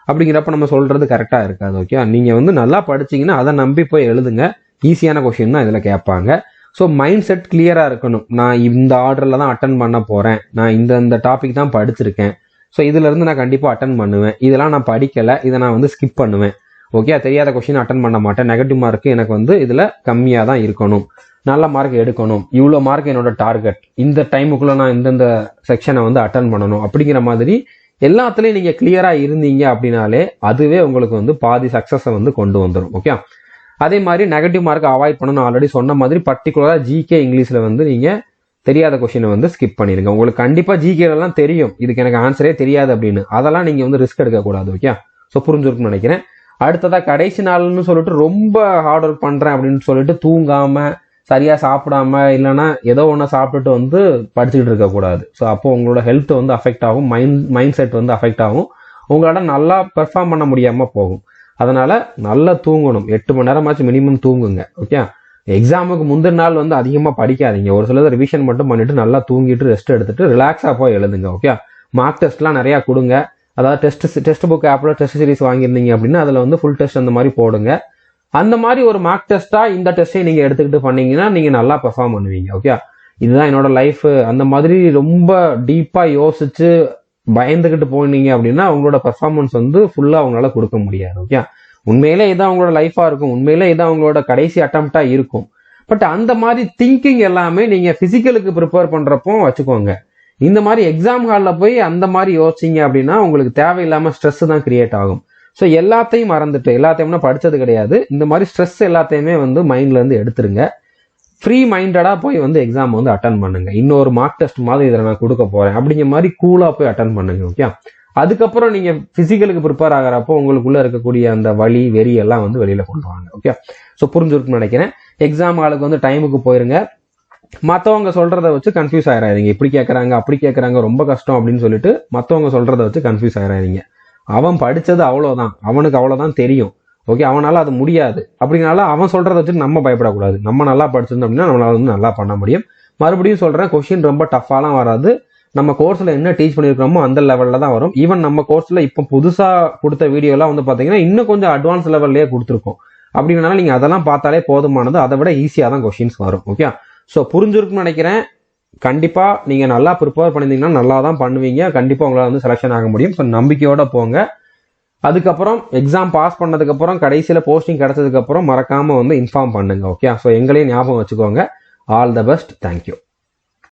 அப்படிங்கிறப்ப நம்ம சொல்றது கரெக்டா இருக்காது. ஓகே, நீங்க வந்து நல்லா படிச்சீங்கன்னா அதை நம்பி போய் எழுதுங்க. ஈஸியான கொஸ்டின் தான் இதுல கேட்பாங்க. ஸோ மைண்ட் செட் கிளியரா இருக்கணும். நான் இந்த ஆர்டர்ல தான் அட்டன் பண்ண போறேன், நான் இந்த டாபிக் தான் படிச்சிருக்கேன், ஸோ இதுல இருந்து நான் கண்டிப்பா அட்டன் பண்ணுவேன், இதெல்லாம் நான் படிக்கல, இதை நான் வந்து ஸ்கிப் பண்ணுவேன். ஓகே, தெரியாத கொஸ்டின் அட்டன் பண்ண மாட்டேன், நெகட்டிவ் மார்க் எனக்கு வந்து இதுல கம்மியா தான் இருக்கணும், நல்ல மார்க் எடுக்கணும், இவ்வளோ மார்க் என்னோட டார்கெட், இந்த டைமுக்குள்ள நான் இந்தந்த செக்ஷனை வந்து அட்டன் பண்ணணும் அப்படிங்கிற மாதிரி எல்லாத்துலயும் நீங்க கிளியரா இருந்தீங்க அப்படின்னாலே அதுவே உங்களுக்கு வந்து பாதி சக்சஸை வந்து கொண்டு வந்துடும். ஓகே, அதே மாதிரி நெகட்டிவ் மார்க்கை அவாய்ட் பண்ணணும். ஆல்ரெடி சொன்ன மாதிரி பர்டிகுலரா ஜிகே இங்கிலீஷ்ல வந்து நீங்க தெரியாத கொஸ்டினை வந்து ஸ்கிப் பண்ணிருங்க. உங்களுக்கு கண்டிப்பா ஜிகே எல்லாம் தெரியும், இதுக்கு எனக்கு ஆன்சரே தெரியாது அப்படின்னு, அதெல்லாம் நீங்க வந்து ரிஸ்க் எடுக்க கூடாது. ஓகே, ஸோ புரிஞ்சிருக்குன்னு நினைக்கிறேன். அடுத்ததா கடைசி நாள்னு சொல்லிட்டு ரொம்ப ஹார்ட் ஒர்க் பண்றேன் அப்படின்னு சொல்லிட்டு தூங்காம சரியா சாப்பிடாம இல்லைன்னா ஏதோ ஒன்று சாப்பிட்டுட்டு வந்து படிச்சுக்கிட்டு இருக்கக்கூடாது. ஸோ அப்போ உங்களோட ஹெல்த் வந்து அஃபெக்ட் ஆகும், மைண்ட் செட் வந்து அஃபெக்ட் ஆகும், உங்களால நல்லா பெர்ஃபார்ம் பண்ண முடியாம போகும். அதனால நல்லா தூங்கணும், 8 மணி நேரமாச்சும் மினிமம் தூங்குங்க. ஓகே, எக்ஸாமுக்கு முந்தின நாள் வந்து அதிகமா படிக்காதீங்க, ஒரு சிலர் ரிவிஷன் மட்டும் பண்ணிட்டு நல்லா தூங்கிட்டு ரெஸ்ட் எடுத்துட்டு ரிலாக்ஸா போய் எழுதுங்க. ஓகே, மார்க் டெஸ்ட்லாம் நிறைய கொடுங்க. அதாவது டெஸ்ட் புக் ஆப்ல டெஸ்ட் சீரிஸ் வாங்கியிருந்தீங்க அப்படின்னா அதுல வந்து ஃபுல் டெஸ்ட் அந்த மாதிரி போடுங்க. அந்த மாதிரி ஒரு மார்க் டெஸ்டா இந்த டெஸ்ட்டை நீங்க எடுத்துக்கிட்டு பண்ணீங்கன்னா நீங்க நல்லா பெர்ஃபார்ம் பண்ணுவீங்க. ஓகே, இதுதான் என்னோட லைஃப், அந்த மாதிரி ரொம்ப டீப்பா யோசிச்சு பயந்துகிட்டு போனீங்க அப்படின்னா உங்களோட பெர்ஃபார்மன்ஸ் வந்து ஃபுல்லா அவங்களால கொடுக்க முடியாது. ஓகே, உண்மையிலே இதான் அவங்களோட லைஃபா இருக்கும், உண்மையிலே இதான் அவங்களோட கடைசி அட்டம்ப்டா இருக்கும். பட் அந்த மாதிரி திங்கிங் எல்லாமே நீங்க பிசிக்கலுக்கு ப்ரிப்பேர் பண்றப்போ வச்சுக்கோங்க. இந்த மாதிரி எக்ஸாம் ஹாலில் போய் அந்த மாதிரி யோசிச்சிங்க அப்படின்னா உங்களுக்கு தேவையில்லாம ஸ்ட்ரெஸ் தான் கிரியேட் ஆகும். ஸோ எல்லாத்தையும் மறந்துட்டு, எல்லாத்தையும்னா படிச்சது கிடையாது, இந்த மாதிரி ஸ்ட்ரெஸ் எல்லாத்தையுமே வந்து மைண்ட்ல இருந்து எடுத்துருங்க. ஃப்ரீ மைண்டடா போய் வந்து எக்ஸாம் வந்து அட்டன் பண்ணுங்க. இன்னொரு மார்க் டெஸ்ட் மாதிரி இதில் நான் கொடுக்க போறேன் அப்படிங்கிற மாதிரி கூலா போய் அட்டன் பண்ணுங்க. ஓகே, அதுக்கப்புறம் நீங்க பிசிக்கலுக்கு ப்ரிப்பேர் ஆகிறப்போ உங்களுக்குள்ள இருக்கக்கூடிய அந்த வலி வெறி எல்லாம் வந்து வெளியில கொண்டு வாங்க. ஓகே, ஸோ புரிஞ்சிருக்குன்னு நினைக்கிறேன். எக்ஸாம் ஆளுக்கு வந்து டைமுக்கு போயிருங்க. மற்றவங்க சொல்றத வச்சு கன்ஃபியூஸ் ஆயிடாதீங்க, இப்படி கேட்கறாங்க அப்படி கேட்கறாங்க ரொம்ப கஷ்டம் அப்படின்னு சொல்லிட்டு மற்றவங்க சொல்றத வச்சு கன்ஃபியூஸ் ஆயிடாதீங்க. அவன் படிச்சது அவ்வளவுதான், அவனுக்கு அவ்வளவுதான் தெரியும். ஓகே, அவனால அது முடியாது அப்படின்னால அவன் சொல்றத வச்சு நம்ம பயப்படக்கூடாது. நம்ம நல்லா படிச்சிருந்தோம் அப்படின்னா நம்மளால வந்து நல்லா பண்ண முடியும். மறுபடியும் சொல்றேன், கொஸ்டின் ரொம்ப டஃபாலாம் வராது, நம்ம கோர்ஸ்ல என்ன டீச் பண்ணிருக்கோமோ அந்த லெவல்ல தான் வரும். ஈவன் நம்ம கோர்ஸ்ல இப்போ புதுசா கொடுத்த வீடியோ எல்லாம் வந்து பாத்தீங்கன்னா இன்னும் கொஞ்சம் அட்வான்ஸ் லெவல்லயே கொடுத்துருக்கோம். அப்படினால நீங்க அதெல்லாம் பார்த்தாலே போதுமானது. அதை விட ஈஸியா தான் கொஸ்டின்ஸ் வரும். ஓகே, ஸோ புரிஞ்சிருக்குன்னு நினைக்கிறேன். கண்டிப்பா நீங்க நல்லா ப்ரிப்பேர் பண்ணிருந்தீங்கன்னா நல்லா தான் பண்ணுவீங்க. கண்டிப்பா உங்களால வந்து செலக்ஷன் ஆக முடியும். ஸோ நம்பிக்கையோட போங்க. அதுக்கப்புறம் எக்ஸாம் பாஸ் பண்ணதுக்கு அப்புறம் கடைசியில போஸ்டிங் கிடைச்சதுக்கு அப்புறம் மறக்காம வந்து இன்ஃபார்ம் பண்ணுங்க. ஓகே, ஸோ எங்களையும் ஞாபகம் வச்சுக்கோங்க. All the best. தேங்க்யூ.